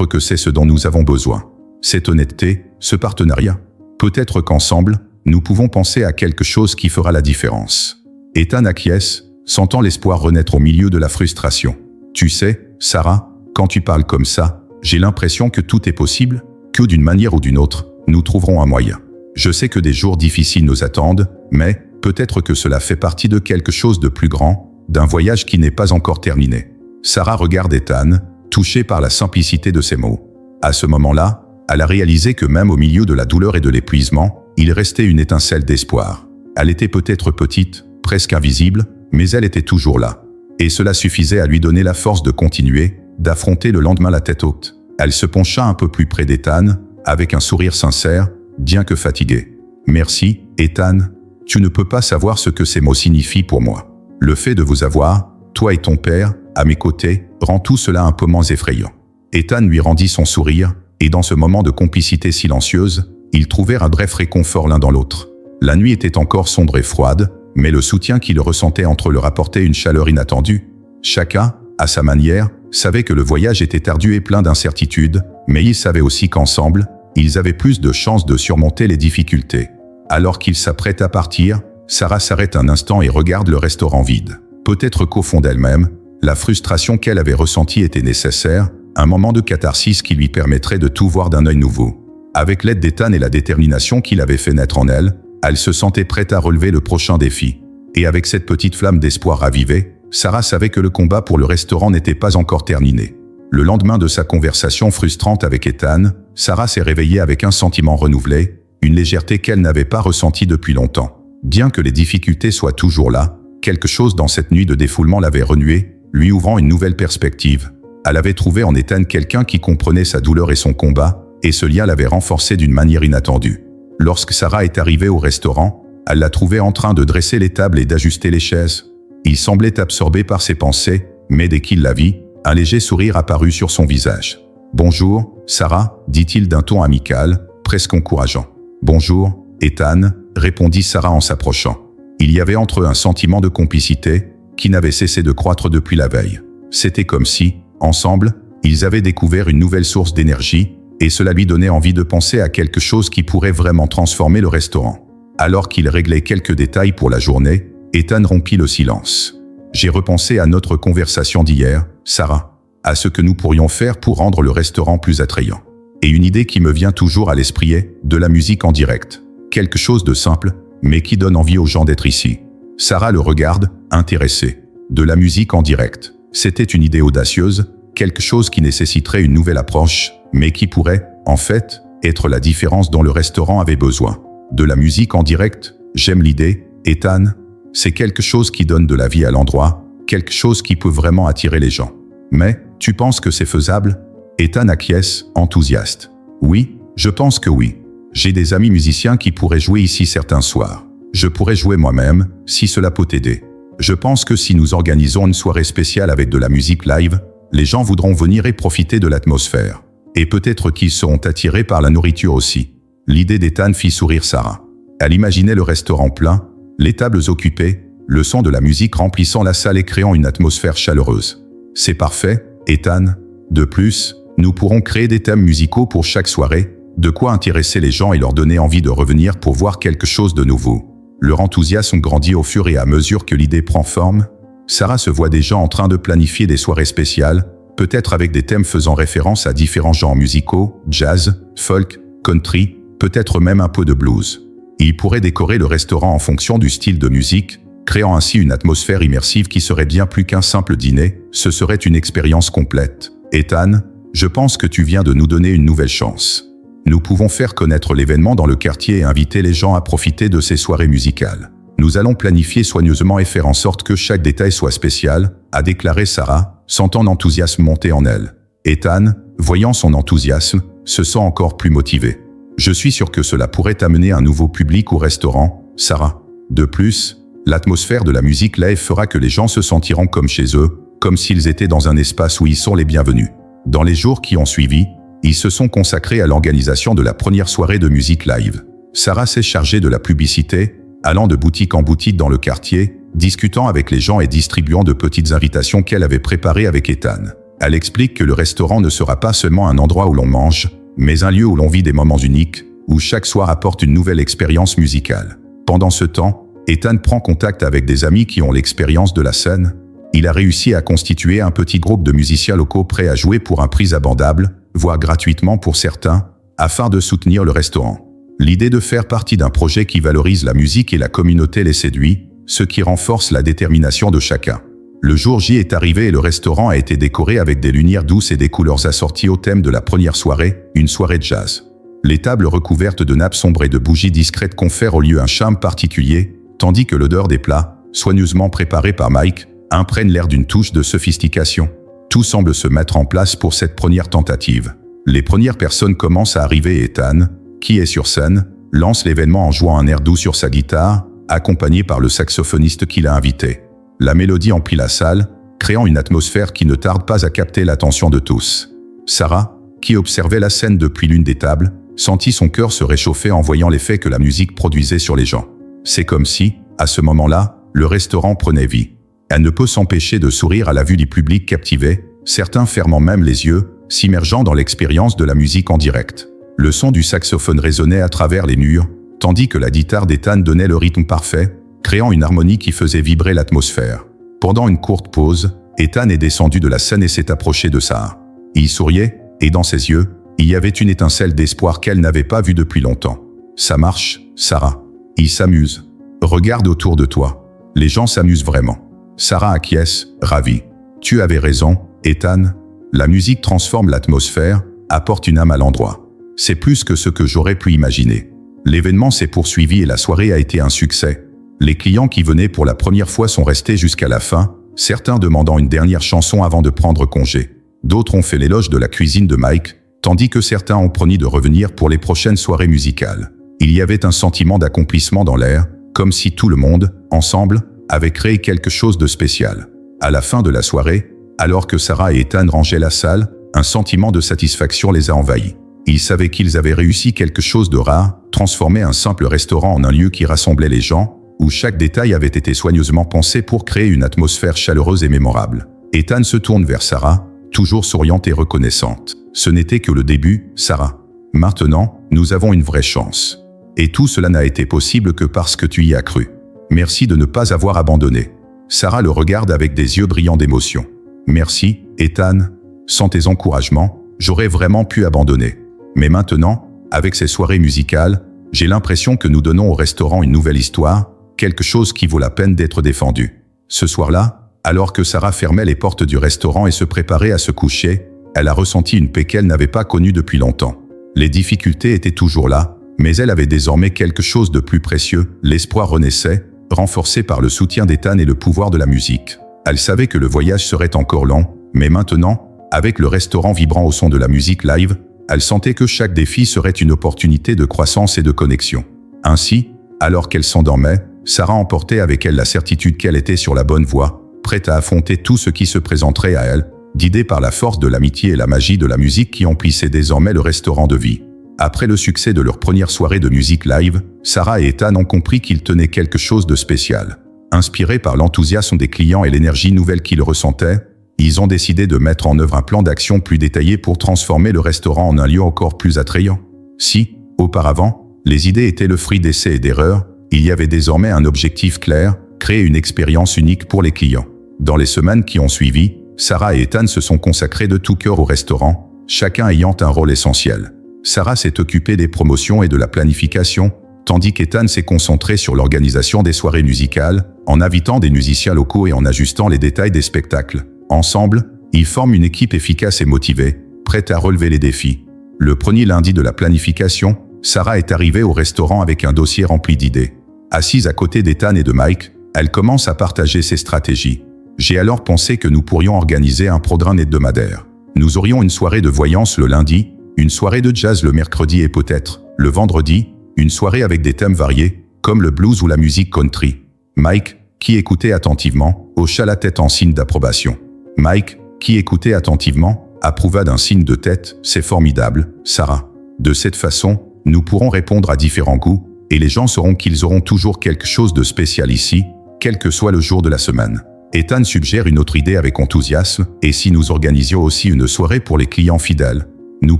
que c'est ce dont nous avons besoin. Cette honnêteté, ce partenariat. Peut-être qu'ensemble, nous pouvons penser à quelque chose qui fera la différence. » Ethan acquiesce, sentant l'espoir renaître au milieu de la frustration. « Tu sais, Sarah, quand tu parles comme ça, j'ai l'impression que tout est possible, que d'une manière ou d'une autre, nous trouverons un moyen. Je sais que des jours difficiles nous attendent, mais peut-être que cela fait partie de quelque chose de plus grand, d'un voyage qui n'est pas encore terminé. » Sarah regarde Ethan, touchée par la simplicité de ses mots. À ce moment-là, elle a réalisé que même au milieu de la douleur et de l'épuisement, il restait une étincelle d'espoir. Elle était peut-être petite, presque invisible, mais elle était toujours là. Et cela suffisait à lui donner la force de continuer, d'affronter le lendemain la tête haute. Elle se pencha un peu plus près d'Ethan, avec un sourire sincère, bien que fatigué. « Merci, Ethan. Tu ne peux pas savoir ce que ces mots signifient pour moi. Le fait de vous avoir, toi et ton père, à mes côtés, rend tout cela un peu moins effrayant. » Ethan lui rendit son sourire, et dans ce moment de complicité silencieuse, ils trouvèrent un bref réconfort l'un dans l'autre. La nuit était encore sombre et froide, mais le soutien qu'ils ressentaient entre eux leur apportait une chaleur inattendue. Chacun, à sa manière, savait que le voyage était ardu et plein d'incertitudes, mais ils savaient aussi qu'ensemble, ils avaient plus de chances de surmonter les difficultés. Alors qu'ils s'apprêtent à partir, Sarah s'arrête un instant et regarde le restaurant vide. Peut-être qu'au fond d'elle-même, la frustration qu'elle avait ressentie était nécessaire, un moment de catharsis qui lui permettrait de tout voir d'un œil nouveau. Avec l'aide d'Ethan et la détermination qu'il avait fait naître en elle, elle se sentait prête à relever le prochain défi. Et avec cette petite flamme d'espoir ravivée, Sarah savait que le combat pour le restaurant n'était pas encore terminé. Le lendemain de sa conversation frustrante avec Ethan, Sarah s'est réveillée avec un sentiment renouvelé, une légèreté qu'elle n'avait pas ressentie depuis longtemps. Bien que les difficultés soient toujours là, quelque chose dans cette nuit de défoulement l'avait renouée, lui ouvrant une nouvelle perspective. Elle avait trouvé en Ethan quelqu'un qui comprenait sa douleur et son combat, et ce lien l'avait renforcé d'une manière inattendue. Lorsque Sarah est arrivée au restaurant, elle l'a trouvé en train de dresser les tables et d'ajuster les chaises. Il semblait absorbé par ses pensées, mais dès qu'il la vit, un léger sourire apparut sur son visage. « Bonjour, Sarah », dit-il d'un ton amical, presque encourageant. « Bonjour, Ethan », répondit Sarah en s'approchant. Il y avait entre eux un sentiment de complicité qui n'avait cessé de croître depuis la veille. C'était comme si, ensemble, ils avaient découvert une nouvelle source d'énergie, et cela lui donnait envie de penser à quelque chose qui pourrait vraiment transformer le restaurant. Alors qu'il réglait quelques détails pour la journée, Ethan rompit le silence. « J'ai repensé à notre conversation d'hier, Sarah, à ce que nous pourrions faire pour rendre le restaurant plus attrayant. Et une idée qui me vient toujours à l'esprit est de la musique en direct. Quelque chose de simple, mais qui donne envie aux gens d'être ici. » Sarah le regarde, intéressée. De la musique en direct. C'était une idée audacieuse, quelque chose qui nécessiterait une nouvelle approche, mais qui pourrait, en fait, être la différence dont le restaurant avait besoin. De la musique en direct, j'aime l'idée, Ethan. C'est quelque chose qui donne de la vie à l'endroit, quelque chose qui peut vraiment attirer les gens. Mais, tu penses que c'est faisable? Ethan acquiesce, enthousiaste. Oui, je pense que oui. J'ai des amis musiciens qui pourraient jouer ici certains soirs. Je pourrais jouer moi-même, si cela peut t'aider. Je pense que si nous organisons une soirée spéciale avec de la musique live, les gens voudront venir et profiter de l'atmosphère. Et peut-être qu'ils seront attirés par la nourriture aussi. L'idée d'Ethan fit sourire Sarah. Elle imaginait le restaurant plein, les tables occupées, le son de la musique remplissant la salle et créant une atmosphère chaleureuse. C'est parfait, Ethan. De plus, nous pourrons créer des thèmes musicaux pour chaque soirée, de quoi intéresser les gens et leur donner envie de revenir pour voir quelque chose de nouveau. Leur enthousiasme grandit au fur et à mesure que l'idée prend forme. Sarah se voit déjà en train de planifier des soirées spéciales, peut-être avec des thèmes faisant référence à différents genres musicaux, jazz, folk, country, peut-être même un peu de blues. Il pourrait décorer le restaurant en fonction du style de musique, créant ainsi une atmosphère immersive qui serait bien plus qu'un simple dîner, ce serait une expérience complète. Ethan, je pense que tu viens de nous donner une nouvelle chance. Nous pouvons faire connaître l'événement dans le quartier et inviter les gens à profiter de ces soirées musicales. Nous allons planifier soigneusement et faire en sorte que chaque détail soit spécial, a déclaré Sarah, sentant l'enthousiasme monter en elle. Ethan, voyant son enthousiasme, se sent encore plus motivé. Je suis sûr que cela pourrait amener un nouveau public au restaurant, Sarah. De plus, l'atmosphère de la musique live fera que les gens se sentiront comme chez eux, comme s'ils étaient dans un espace où ils sont les bienvenus. Dans les jours qui ont suivi, ils se sont consacrés à l'organisation de la première soirée de musique live. Sarah s'est chargée de la publicité, allant de boutique en boutique dans le quartier, discutant avec les gens et distribuant de petites invitations qu'elle avait préparées avec Ethan. Elle explique que le restaurant ne sera pas seulement un endroit où l'on mange, mais un lieu où l'on vit des moments uniques, où chaque soir apporte une nouvelle expérience musicale. Pendant ce temps, Ethan prend contact avec des amis qui ont l'expérience de la scène. Il a réussi à constituer un petit groupe de musiciens locaux prêts à jouer pour un prix abordable, voire gratuitement pour certains, afin de soutenir le restaurant. L'idée de faire partie d'un projet qui valorise la musique et la communauté les séduit, ce qui renforce la détermination de chacun. Le jour J est arrivé et le restaurant a été décoré avec des lumières douces et des couleurs assorties au thème de la première soirée, une soirée de jazz. Les tables recouvertes de nappes sombres et de bougies discrètes confèrent au lieu un charme particulier, tandis que l'odeur des plats, soigneusement préparés par Mike, imprègne l'air d'une touche de sophistication. Tout semble se mettre en place pour cette première tentative. Les premières personnes commencent à arriver et Ethan, qui est sur scène, lance l'événement en jouant un air doux sur sa guitare, accompagné par le saxophoniste qui l'a invité. La mélodie emplit la salle, créant une atmosphère qui ne tarde pas à capter l'attention de tous. Sarah, qui observait la scène depuis l'une des tables, sentit son cœur se réchauffer en voyant l'effet que la musique produisait sur les gens. C'est comme si, à ce moment-là, le restaurant prenait vie. Elle ne peut s'empêcher de sourire à la vue du public captivé, certains fermant même les yeux, s'immergeant dans l'expérience de la musique en direct. Le son du saxophone résonnait à travers les murs, tandis que la guitare d'Ethan donnait le rythme parfait, créant une harmonie qui faisait vibrer l'atmosphère. Pendant une courte pause, Ethan est descendu de la scène et s'est approché de Sarah. Il souriait, et dans ses yeux, il y avait une étincelle d'espoir qu'elle n'avait pas vue depuis longtemps. Ça marche, Sarah. Ils s'amusent. Regarde autour de toi. Les gens s'amusent vraiment. Sarah acquiesce, ravie. Tu avais raison, Ethan. La musique transforme l'atmosphère, apporte une âme à l'endroit. C'est plus que ce que j'aurais pu imaginer. L'événement s'est poursuivi et la soirée a été un succès. Les clients qui venaient pour la première fois sont restés jusqu'à la fin, certains demandant une dernière chanson avant de prendre congé. D'autres ont fait l'éloge de la cuisine de Mike, tandis que certains ont promis de revenir pour les prochaines soirées musicales. Il y avait un sentiment d'accomplissement dans l'air, comme si tout le monde, ensemble, avait créé quelque chose de spécial. À la fin de la soirée, alors que Sarah et Ethan rangeaient la salle, un sentiment de satisfaction les a envahis. Ils savaient qu'ils avaient réussi quelque chose de rare, transformer un simple restaurant en un lieu qui rassemblait les gens, où chaque détail avait été soigneusement pensé pour créer une atmosphère chaleureuse et mémorable. Ethan se tourne vers Sarah, toujours souriante et reconnaissante. Ce n'était que le début, Sarah. Maintenant, nous avons une vraie chance. Et tout cela n'a été possible que parce que tu y as cru. Merci de ne pas avoir abandonné. Sarah le regarde avec des yeux brillants d'émotion. Merci, Ethan. Sans tes encouragements, j'aurais vraiment pu abandonner. Mais maintenant, avec ces soirées musicales, j'ai l'impression que nous donnons au restaurant une nouvelle histoire, quelque chose qui vaut la peine d'être défendu. Ce soir-là, alors que Sarah fermait les portes du restaurant et se préparait à se coucher, elle a ressenti une paix qu'elle n'avait pas connue depuis longtemps. Les difficultés étaient toujours là, mais elle avait désormais quelque chose de plus précieux, l'espoir renaissait, renforcé par le soutien d'Ethan et le pouvoir de la musique. Elle savait que le voyage serait encore long, mais maintenant, avec le restaurant vibrant au son de la musique live, elle sentait que chaque défi serait une opportunité de croissance et de connexion. Ainsi, alors qu'elle s'endormait, Sarah emportait avec elle la certitude qu'elle était sur la bonne voie, prête à affronter tout ce qui se présenterait à elle, guidée par la force de l'amitié et la magie de la musique qui emplissait désormais le restaurant de vie. Après le succès de leur première soirée de musique live, Sarah et Ethan ont compris qu'ils tenaient quelque chose de spécial. Inspirés par l'enthousiasme des clients et l'énergie nouvelle qu'ils ressentaient, ils ont décidé de mettre en œuvre un plan d'action plus détaillé pour transformer le restaurant en un lieu encore plus attrayant. Si, auparavant, les idées étaient le fruit d'essais et d'erreurs, il y avait désormais un objectif clair, créer une expérience unique pour les clients. Dans les semaines qui ont suivi, Sarah et Ethan se sont consacrés de tout cœur au restaurant, chacun ayant un rôle essentiel. Sarah s'est occupée des promotions et de la planification, tandis qu'Ethan s'est concentré sur l'organisation des soirées musicales, en invitant des musiciens locaux et en ajustant les détails des spectacles. Ensemble, ils forment une équipe efficace et motivée, prête à relever les défis. Le premier lundi de la planification, Sarah est arrivée au restaurant avec un dossier rempli d'idées. Assise à côté d'Ethan et de Mike, elle commence à partager ses stratégies. J'ai alors pensé que nous pourrions organiser un programme hebdomadaire. Nous aurions une soirée de voyance le lundi, une soirée de jazz le mercredi et peut-être, le vendredi, une soirée avec des thèmes variés, comme le blues ou la musique country. Mike, qui écoutait attentivement, hocha la tête en signe d'approbation. Mike, qui écoutait attentivement, approuva d'un signe de tête. C'est formidable, Sarah. De cette façon, nous pourrons répondre à différents goûts, et les gens sauront qu'ils auront toujours quelque chose de spécial ici, quel que soit le jour de la semaine. Ethan suggère une autre idée avec enthousiasme, et si nous organisions aussi une soirée pour les clients fidèles, nous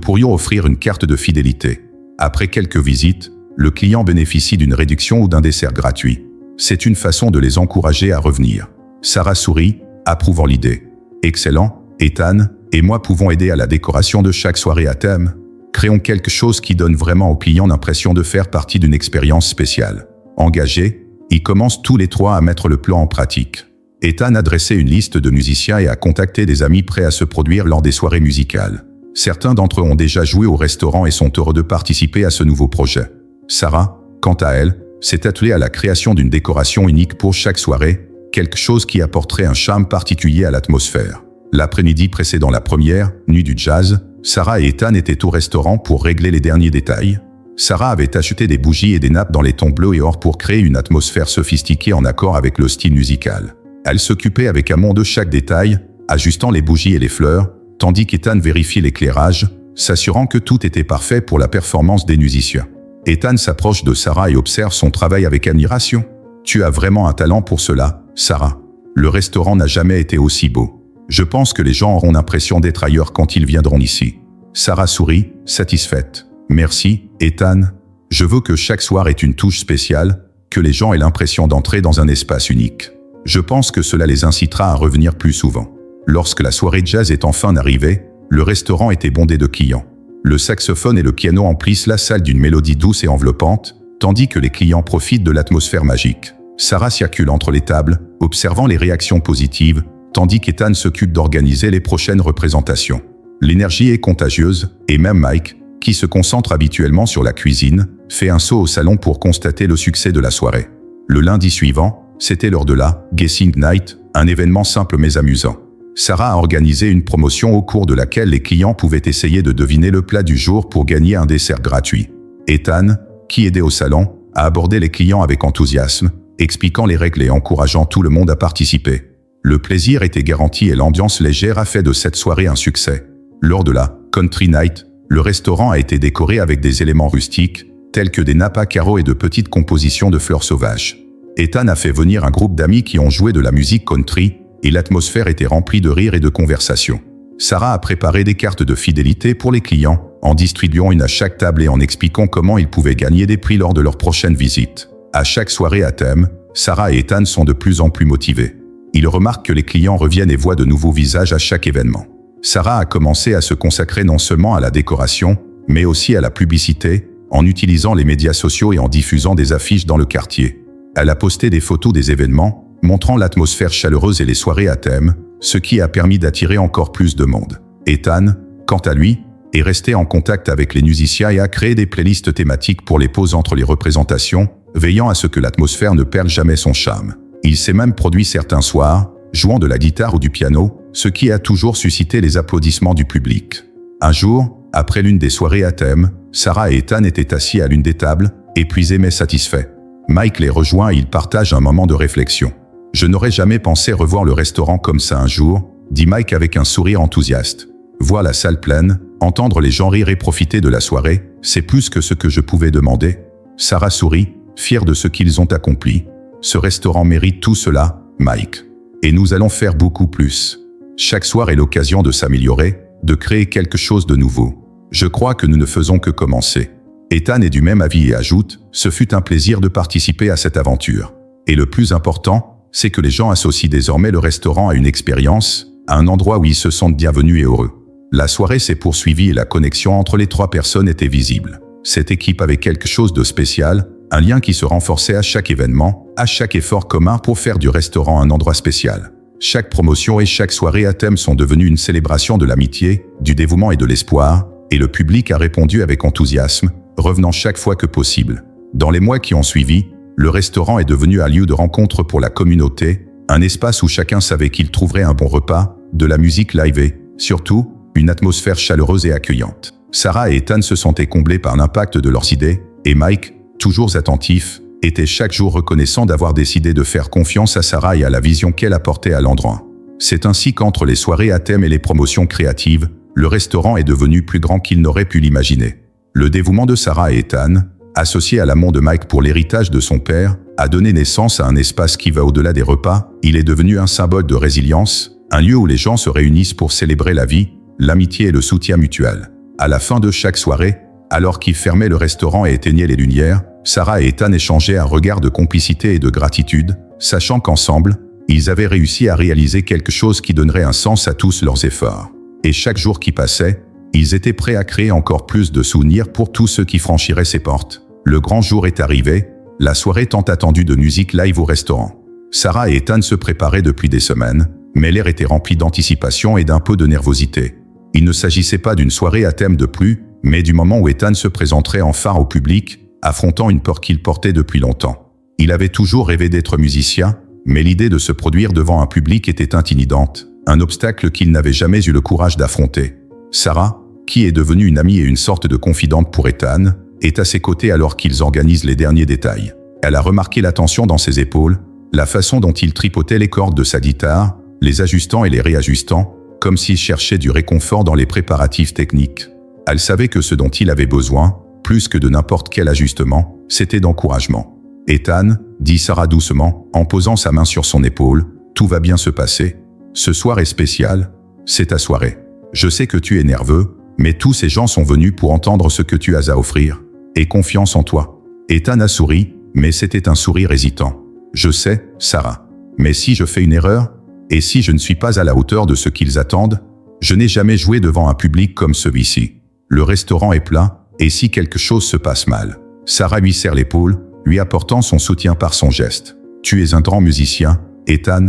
pourrions offrir une carte de fidélité. Après quelques visites, le client bénéficie d'une réduction ou d'un dessert gratuit. C'est une façon de les encourager à revenir. Sarah sourit, approuvant l'idée. Excellent, Ethan et moi pouvons aider à la décoration de chaque soirée à thème. Créons quelque chose qui donne vraiment aux clients l'impression de faire partie d'une expérience spéciale. Engagés, ils commencent tous les trois à mettre le plan en pratique. Ethan a dressé une liste de musiciens et a contacté des amis prêts à se produire lors des soirées musicales. Certains d'entre eux ont déjà joué au restaurant et sont heureux de participer à ce nouveau projet. Sarah, quant à elle, s'est attelée à la création d'une décoration unique pour chaque soirée, quelque chose qui apporterait un charme particulier à l'atmosphère. L'après-midi précédant la première, nuit du jazz, Sarah et Ethan étaient au restaurant pour régler les derniers détails. Sarah avait acheté des bougies et des nappes dans les tons bleus et or pour créer une atmosphère sophistiquée en accord avec le style musical. Elle s'occupait avec amour de chaque détail, ajustant les bougies et les fleurs, tandis qu'Ethan vérifiait l'éclairage, s'assurant que tout était parfait pour la performance des musiciens. Ethan s'approche de Sarah et observe son travail avec admiration. « Tu as vraiment un talent pour cela, Sarah. Le restaurant n'a jamais été aussi beau. Je pense que les gens auront l'impression d'être ailleurs quand ils viendront ici. » Sarah sourit, satisfaite. « Merci, Ethan. Je veux que chaque soir ait une touche spéciale, que les gens aient l'impression d'entrer dans un espace unique. Je pense que cela les incitera à revenir plus souvent. » Lorsque la soirée jazz est enfin arrivée, le restaurant était bondé de clients. Le saxophone et le piano emplissent la salle d'une mélodie douce et enveloppante, tandis que les clients profitent de l'atmosphère magique. Sarah circule entre les tables, observant les réactions positives, tandis qu'Ethan s'occupe d'organiser les prochaines représentations. L'énergie est contagieuse, et même Mike, qui se concentre habituellement sur la cuisine, fait un saut au salon pour constater le succès de la soirée. Le lundi suivant, c'était l'heure de la « Guessing Night », un événement simple mais amusant. Sarah a organisé une promotion au cours de laquelle les clients pouvaient essayer de deviner le plat du jour pour gagner un dessert gratuit. Ethan, qui aidait au salon, a abordé les clients avec enthousiasme, expliquant les règles et encourageant tout le monde à participer. Le plaisir était garanti et l'ambiance légère a fait de cette soirée un succès. Lors de la « Country Night », le restaurant a été décoré avec des éléments rustiques, tels que des nappes à carreaux et de petites compositions de fleurs sauvages. Ethan a fait venir un groupe d'amis qui ont joué de la musique country, et l'atmosphère était remplie de rires et de conversations. Sarah a préparé des cartes de fidélité pour les clients, en distribuant une à chaque table et en expliquant comment ils pouvaient gagner des prix lors de leur prochaine visite. À chaque soirée à thème, Sarah et Ethan sont de plus en plus motivés. Ils remarquent que les clients reviennent et voient de nouveaux visages à chaque événement. Sarah a commencé à se consacrer non seulement à la décoration, mais aussi à la publicité, en utilisant les médias sociaux et en diffusant des affiches dans le quartier. Elle a posté des photos des événements, montrant l'atmosphère chaleureuse et les soirées à thème, ce qui a permis d'attirer encore plus de monde. Ethan, quant à lui, est resté en contact avec les musiciens et a créé des playlists thématiques pour les pauses entre les représentations, veillant à ce que l'atmosphère ne perde jamais son charme. Il s'est même produit certains soirs, jouant de la guitare ou du piano, ce qui a toujours suscité les applaudissements du public. Un jour, après l'une des soirées à thème, Sarah et Ethan étaient assis à l'une des tables, épuisés mais satisfaits. Mike les rejoint et ils partagent un moment de réflexion. « Je n'aurais jamais pensé revoir le restaurant comme ça un jour », dit Mike avec un sourire enthousiaste. « Voir la salle pleine, entendre les gens rire et profiter de la soirée, c'est plus que ce que je pouvais demander. » Sarah sourit, fière de ce qu'ils ont accompli. « Ce restaurant mérite tout cela, Mike. Et nous allons faire beaucoup plus. Chaque soir est l'occasion de s'améliorer, de créer quelque chose de nouveau. Je crois que nous ne faisons que commencer. » Ethan est du même avis et ajoute « Ce fut un plaisir de participer à cette aventure. Et le plus important, c'est que les gens associent désormais le restaurant à une expérience, à un endroit où ils se sentent bienvenus et heureux. » La soirée s'est poursuivie et la connexion entre les trois personnes était visible. Cette équipe avait quelque chose de spécial, un lien qui se renforçait à chaque événement, à chaque effort commun pour faire du restaurant un endroit spécial. Chaque promotion et chaque soirée à thème sont devenues une célébration de l'amitié, du dévouement et de l'espoir, et le public a répondu avec enthousiasme, revenant chaque fois que possible. Dans les mois qui ont suivi, le restaurant est devenu un lieu de rencontre pour la communauté, un espace où chacun savait qu'il trouverait un bon repas, de la musique live et, surtout, une atmosphère chaleureuse et accueillante. Sarah et Ethan se sentaient comblés par l'impact de leurs idées, et Mike, toujours attentif, était chaque jour reconnaissant d'avoir décidé de faire confiance à Sarah et à la vision qu'elle apportait à l'endroit. C'est ainsi qu'entre les soirées à thème et les promotions créatives, le restaurant est devenu plus grand qu'il n'aurait pu l'imaginer. Le dévouement de Sarah et Ethan, associé à l'amour de Mike pour l'héritage de son père, a donné naissance à un espace qui va au-delà des repas. Il est devenu un symbole de résilience, un lieu où les gens se réunissent pour célébrer la vie, l'amitié et le soutien mutuel. À la fin de chaque soirée, alors qu'ils fermaient le restaurant et éteignaient les lumières, Sarah et Ethan échangeaient un regard de complicité et de gratitude, sachant qu'ensemble, ils avaient réussi à réaliser quelque chose qui donnerait un sens à tous leurs efforts. Et chaque jour qui passait, ils étaient prêts à créer encore plus de souvenirs pour tous ceux qui franchiraient ces portes. Le grand jour est arrivé, la soirée tant attendue de musique live au restaurant. Sarah et Ethan se préparaient depuis des semaines, mais l'air était rempli d'anticipation et d'un peu de nervosité. Il ne s'agissait pas d'une soirée à thème de plus, mais du moment où Ethan se présenterait enfin au public, affrontant une peur qu'il portait depuis longtemps. Il avait toujours rêvé d'être musicien, mais l'idée de se produire devant un public était intimidante, un obstacle qu'il n'avait jamais eu le courage d'affronter. Sarah, qui est devenue une amie et une sorte de confidente pour Ethan, est à ses côtés alors qu'ils organisent les derniers détails. Elle a remarqué la tension dans ses épaules, la façon dont il tripotait les cordes de sa guitare, les ajustant et les réajustant, comme s'il cherchait du réconfort dans les préparatifs techniques. Elle savait que ce dont il avait besoin, plus que de n'importe quel ajustement, c'était d'encouragement. « Ethan, » dit Sarah doucement, en posant sa main sur son épaule, « tout va bien se passer. Ce soir est spécial, c'est ta soirée. Je sais que tu es nerveux, mais tous ces gens sont venus pour entendre ce que tu as à offrir. Aie confiance en toi. » Ethan a souri, mais c'était un sourire hésitant. « Je sais, Sarah. Mais si je fais une erreur, et si je ne suis pas à la hauteur de ce qu'ils attendent, je n'ai jamais joué devant un public comme celui-ci. Le restaurant est plein, et si quelque chose se passe mal. » Sarah lui serre l'épaule, lui apportant son soutien par son geste. « Tu es un grand musicien, Ethan,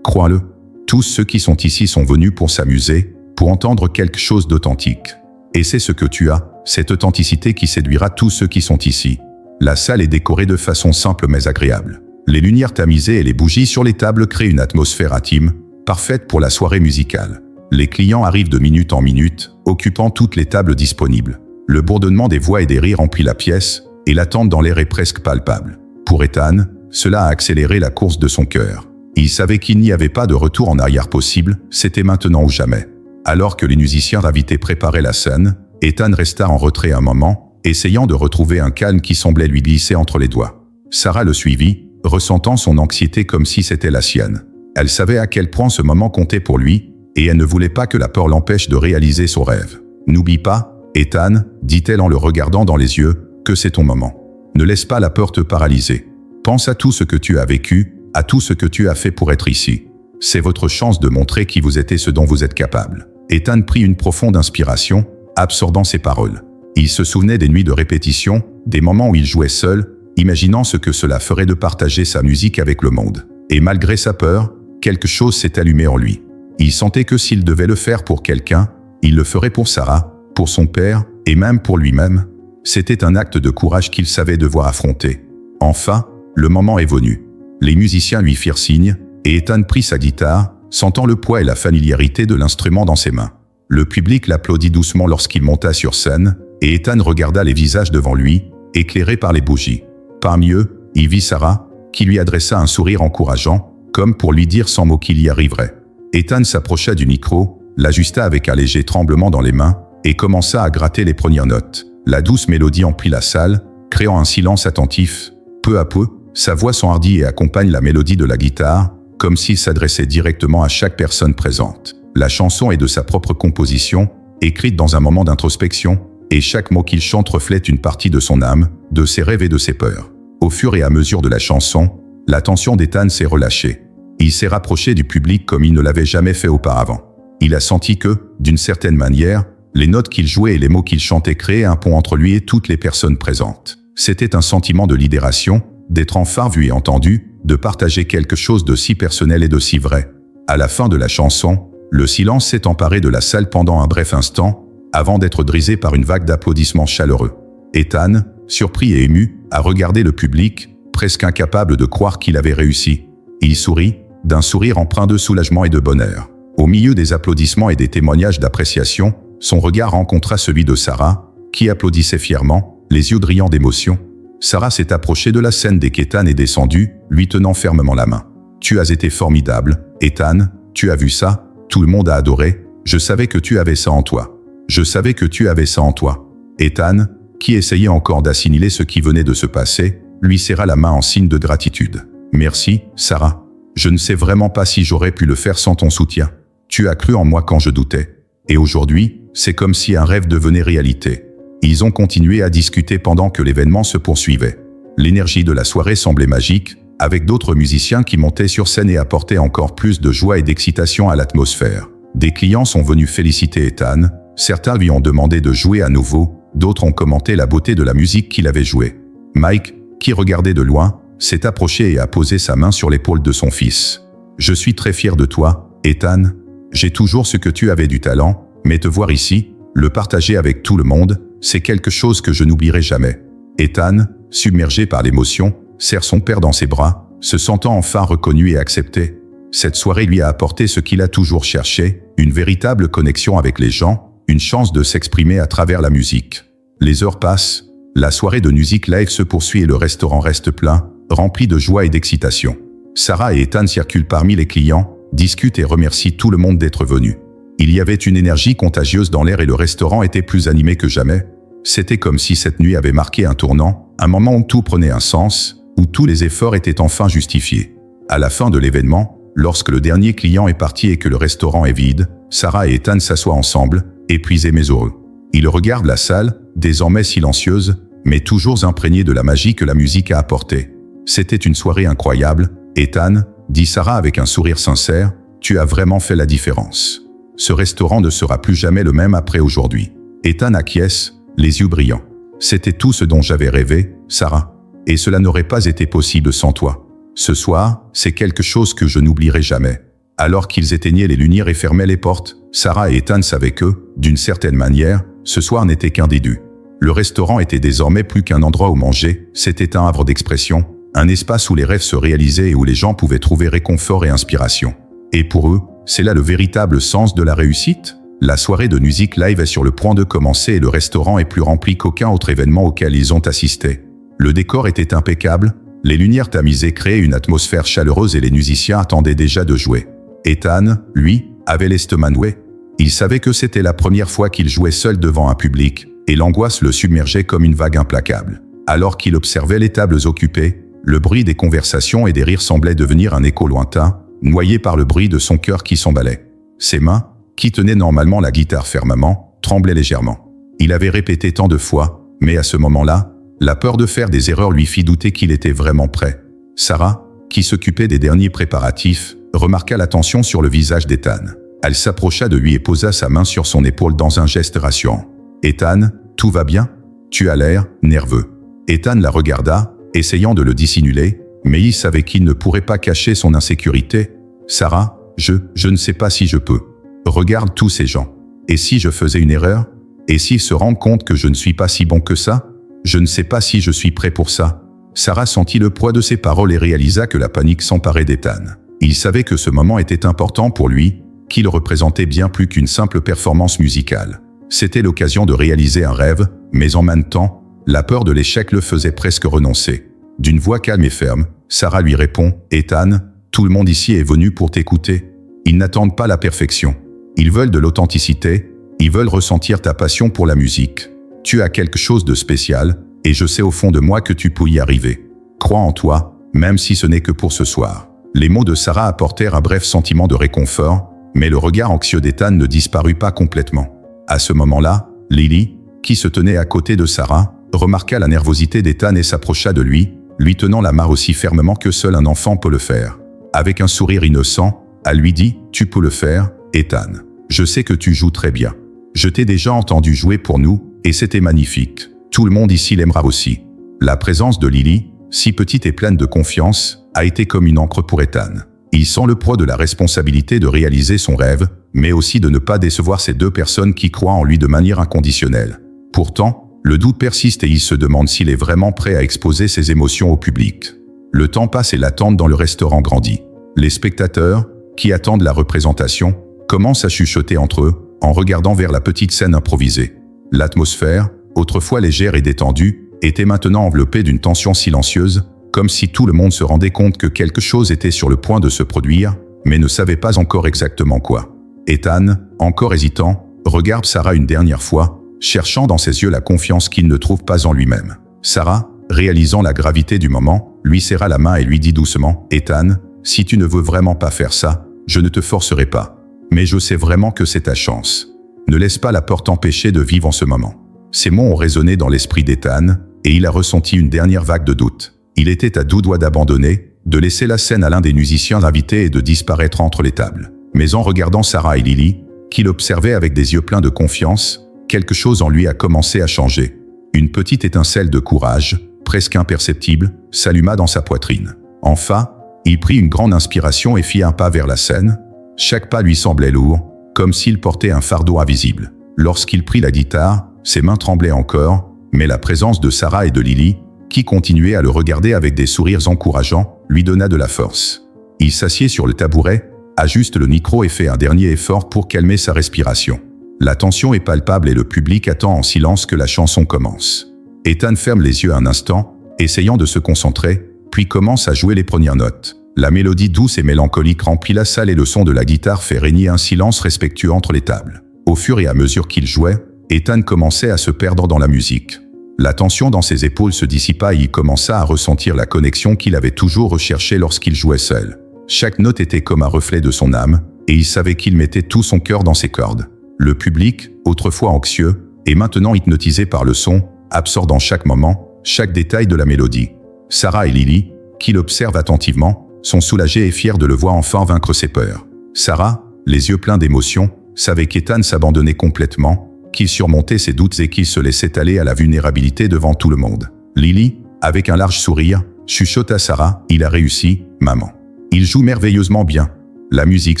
crois-le. Tous ceux qui sont ici sont venus pour s'amuser, pour entendre quelque chose d'authentique. Et c'est ce que tu as, cette authenticité qui séduira tous ceux qui sont ici. » La salle est décorée de façon simple mais agréable. Les lumières tamisées et les bougies sur les tables créent une atmosphère intime, parfaite pour la soirée musicale. Les clients arrivent de minute en minute, occupant toutes les tables disponibles. Le bourdonnement des voix et des rires remplit la pièce, et l'attente dans l'air est presque palpable. Pour Ethan, cela a accéléré la course de son cœur. Il savait qu'il n'y avait pas de retour en arrière possible, c'était maintenant ou jamais. Alors que les musiciens invités préparaient la scène, Ethan resta en retrait un moment, essayant de retrouver un calme qui semblait lui glisser entre les doigts. Sarah le suivit, ressentant son anxiété comme si c'était la sienne. Elle savait à quel point ce moment comptait pour lui, et elle ne voulait pas que la peur l'empêche de réaliser son rêve. « N'oublie pas, Ethan, » dit-elle en le regardant dans les yeux, « que c'est ton moment. Ne laisse pas la peur te paralyser. Pense à tout ce que tu as vécu, à tout ce que tu as fait pour être ici. C'est votre chance de montrer qui vous êtes et ce dont vous êtes capable. » Ethan prit une profonde inspiration, absorbant ses paroles. Il se souvenait des nuits de répétition, des moments où il jouait seul, imaginant ce que cela ferait de partager sa musique avec le monde. Et malgré sa peur, quelque chose s'est allumé en lui. Il sentait que s'il devait le faire pour quelqu'un, il le ferait pour Sarah, pour son père, et même pour lui-même. C'était un acte de courage qu'il savait devoir affronter. Enfin, le moment est venu. Les musiciens lui firent signe, et Ethan prit sa guitare, sentant le poids et la familiarité de l'instrument dans ses mains. Le public l'applaudit doucement lorsqu'il monta sur scène, et Ethan regarda les visages devant lui, éclairés par les bougies. Parmi eux, Il vit Sarah, qui lui adressa un sourire encourageant, comme pour lui dire sans mots qu'il y arriverait. Ethan s'approcha du micro, l'ajusta avec un léger tremblement dans les mains, et commença à gratter les premières notes. La douce mélodie emplit la salle, créant un silence attentif. Peu à peu, sa voix s'enhardit et accompagne la mélodie de la guitare, comme s'il s'adressait directement à chaque personne présente. La chanson est de sa propre composition, écrite dans un moment d'introspection, et chaque mot qu'il chante reflète une partie de son âme, de ses rêves et de ses peurs. Au fur et à mesure de la chanson, l'attention d'Ethan s'est relâchée. Il s'est rapproché du public comme il ne l'avait jamais fait auparavant. Il a senti que, d'une certaine manière, les notes qu'il jouait et les mots qu'il chantait créaient un pont entre lui et toutes les personnes présentes. C'était un sentiment de libération, d'être enfin vu et entendu, de partager quelque chose de si personnel et de si vrai. À la fin de la chanson, le silence s'est emparé de la salle pendant un bref instant, avant d'être brisé par une vague d'applaudissements chaleureux. Ethan, surpris et ému, a regardé le public, presque incapable de croire qu'il avait réussi. Il sourit, d'un sourire empreint de soulagement et de bonheur. Au milieu des applaudissements et des témoignages d'appréciation, son regard rencontra celui de Sarah, qui applaudissait fièrement, les yeux brillants d'émotion. Sarah s'est approchée de la scène dès qu'Ethan est descendu, lui tenant fermement la main. « Tu as été formidable, Ethan, tu as vu ça, tout le monde a adoré, je savais que tu avais ça en toi. Je savais que tu avais ça en toi. » Ethan, qui essayait encore d'assimiler ce qui venait de se passer, lui serra la main en signe de gratitude. « Merci, Sarah. Je ne sais vraiment pas si j'aurais pu le faire sans ton soutien. Tu as cru en moi quand je doutais. Et aujourd'hui, c'est comme si un rêve devenait réalité. » Ils ont continué à discuter pendant que l'événement se poursuivait. L'énergie de la soirée semblait magique, avec d'autres musiciens qui montaient sur scène et apportaient encore plus de joie et d'excitation à l'atmosphère. Des clients sont venus féliciter Ethan, certains lui ont demandé de jouer à nouveau, d'autres ont commenté la beauté de la musique qu'il avait jouée. Mike, qui regardait de loin, s'est approché et a posé sa main sur l'épaule de son fils. « Je suis très fier de toi, Ethan. J'ai toujours su que tu avais du talent, mais te voir ici, le partager avec tout le monde, c'est quelque chose que je n'oublierai jamais. » Ethan, submergé par l'émotion, serre son père dans ses bras, se sentant enfin reconnu et accepté. Cette soirée lui a apporté ce qu'il a toujours cherché, une véritable connexion avec les gens, une chance de s'exprimer à travers la musique. Les heures passent, la soirée de musique live se poursuit et le restaurant reste plein, rempli de joie et d'excitation. Sarah et Ethan circulent parmi les clients, discutent et remercient tout le monde d'être venu. Il y avait une énergie contagieuse dans l'air et le restaurant était plus animé que jamais. C'était comme si cette nuit avait marqué un tournant, un moment où tout prenait un sens, où tous les efforts étaient enfin justifiés. À la fin de l'événement, lorsque le dernier client est parti et que le restaurant est vide, Sarah et Ethan s'assoient ensemble, épuisés mais heureux. Ils regardent la salle, désormais silencieuse, mais toujours imprégnée de la magie que la musique a apportée. C'était une soirée incroyable, Ethan, dit Sarah avec un sourire sincère, tu as vraiment fait la différence. Ce restaurant ne sera plus jamais le même après aujourd'hui. Ethan acquiesce, les yeux brillants. C'était tout ce dont j'avais rêvé, Sarah. Et cela n'aurait pas été possible sans toi. Ce soir, c'est quelque chose que je n'oublierai jamais. Alors qu'ils éteignaient les lumières et fermaient les portes, Sarah et Ethan savaient que, d'une certaine manière, ce soir n'était qu'un début. Le restaurant était désormais plus qu'un endroit où manger, c'était un havre d'expression, un espace où les rêves se réalisaient et où les gens pouvaient trouver réconfort et inspiration. Et pour eux, c'est là le véritable sens de la réussite. La soirée de musique live est sur le point de commencer et le restaurant est plus rempli qu'aucun autre événement auquel ils ont assisté. Le décor était impeccable, les lumières tamisées créaient une atmosphère chaleureuse et les musiciens attendaient déjà de jouer. Ethan, lui, avait l'estomac noué. Il savait que c'était la première fois qu'il jouait seul devant un public, et l'angoisse le submergeait comme une vague implacable. Alors qu'il observait les tables occupées, le bruit des conversations et des rires semblait devenir un écho lointain, noyé par le bruit de son cœur qui s'emballait. Ses mains, qui tenaient normalement la guitare fermement, tremblaient légèrement. Il avait répété tant de fois, mais à ce moment-là, la peur de faire des erreurs lui fit douter qu'il était vraiment prêt. Sarah, qui s'occupait des derniers préparatifs, remarqua la tension sur le visage d'Ethan. Elle s'approcha de lui et posa sa main sur son épaule dans un geste rassurant. « Ethan, tout va bien ? Tu as l'air nerveux. » Ethan la regarda, essayant de le dissimuler, mais il savait qu'il ne pourrait pas cacher son insécurité. « Sarah, je ne sais pas si je peux. Regarde tous ces gens. Et si je faisais une erreur ? Et s'ils se rendent compte que je ne suis pas si bon que ça ? Je ne sais pas si je suis prêt pour ça. » Sarah sentit le poids de ses paroles et réalisa que la panique s'emparait d'Ethan. Il savait que ce moment était important pour lui, qu'il représentait bien plus qu'une simple performance musicale. C'était l'occasion de réaliser un rêve, mais en même temps, la peur de l'échec le faisait presque renoncer. D'une voix calme et ferme, Sarah lui répond « Ethan, tout le monde ici est venu pour t'écouter. Ils n'attendent pas la perfection. Ils veulent de l'authenticité, ils veulent ressentir ta passion pour la musique. Tu as quelque chose de spécial, et je sais au fond de moi que tu peux y arriver. Crois en toi, même si ce n'est que pour ce soir. » Les mots de Sarah apportèrent un bref sentiment de réconfort, mais le regard anxieux d'Ethan ne disparut pas complètement. À ce moment-là, Lily, qui se tenait à côté de Sarah, remarqua la nervosité d'Ethan et s'approcha de lui tenant la main aussi fermement que seul un enfant peut le faire. Avec un sourire innocent, elle lui dit « Tu peux le faire, Ethan. Je sais que tu joues très bien. Je t'ai déjà entendu jouer pour nous, et c'était magnifique. Tout le monde ici l'aimera aussi. » La présence de Lily, si petite et pleine de confiance, a été comme une encre pour Ethan. Il sent le poids de la responsabilité de réaliser son rêve, mais aussi de ne pas décevoir ces deux personnes qui croient en lui de manière inconditionnelle. Pourtant, le doute persiste et il se demande s'il est vraiment prêt à exposer ses émotions au public. Le temps passe et l'attente dans le restaurant grandit. Les spectateurs, qui attendent la représentation, commencent à chuchoter entre eux, en regardant vers la petite scène improvisée. L'atmosphère, autrefois légère et détendue, était maintenant enveloppée d'une tension silencieuse, comme si tout le monde se rendait compte que quelque chose était sur le point de se produire, mais ne savait pas encore exactement quoi. Ethan, encore hésitant, regarde Sarah une dernière fois, cherchant dans ses yeux la confiance qu'il ne trouve pas en lui-même. Sarah, réalisant la gravité du moment, lui serra la main et lui dit doucement « Ethan, si tu ne veux vraiment pas faire ça, je ne te forcerai pas. Mais je sais vraiment que c'est ta chance. Ne laisse pas la peur t'empêcher de vivre en ce moment. » Ces mots ont résonné dans l'esprit d'Ethan, et il a ressenti une dernière vague de doute. Il était à deux doigts d'abandonner, de laisser la scène à l'un des musiciens invités et de disparaître entre les tables. Mais en regardant Sarah et Lily, qui l'observaient avec des yeux pleins de confiance, quelque chose en lui a commencé à changer. Une petite étincelle de courage, presque imperceptible, s'alluma dans sa poitrine. Enfin, il prit une grande inspiration et fit un pas vers la scène. Chaque pas lui semblait lourd, comme s'il portait un fardeau invisible. Lorsqu'il prit la guitare, ses mains tremblaient encore, mais la présence de Sarah et de Lily, qui continuaient à le regarder avec des sourires encourageants, lui donna de la force. Il s'assied sur le tabouret, ajuste le micro et fait un dernier effort pour calmer sa respiration. La tension est palpable et le public attend en silence que la chanson commence. Ethan ferme les yeux un instant, essayant de se concentrer, puis commence à jouer les premières notes. La mélodie douce et mélancolique remplit la salle et le son de la guitare fait régner un silence respectueux entre les tables. Au fur et à mesure qu'il jouait, Ethan commençait à se perdre dans la musique. La tension dans ses épaules se dissipa et il commença à ressentir la connexion qu'il avait toujours recherchée lorsqu'il jouait seul. Chaque note était comme un reflet de son âme, et il savait qu'il mettait tout son cœur dans ses cordes. Le public, autrefois anxieux, est maintenant hypnotisé par le son, absorbant chaque moment, chaque détail de la mélodie. Sarah et Lily, qui l'observent attentivement, sont soulagés et fiers de le voir enfin vaincre ses peurs. Sarah, les yeux pleins d'émotion, savait qu'Ethan s'abandonnait complètement, qu'il surmontait ses doutes et qu'il se laissait aller à la vulnérabilité devant tout le monde. Lily, avec un large sourire, chuchote à Sarah « Il a réussi, maman. Il joue merveilleusement bien. » La musique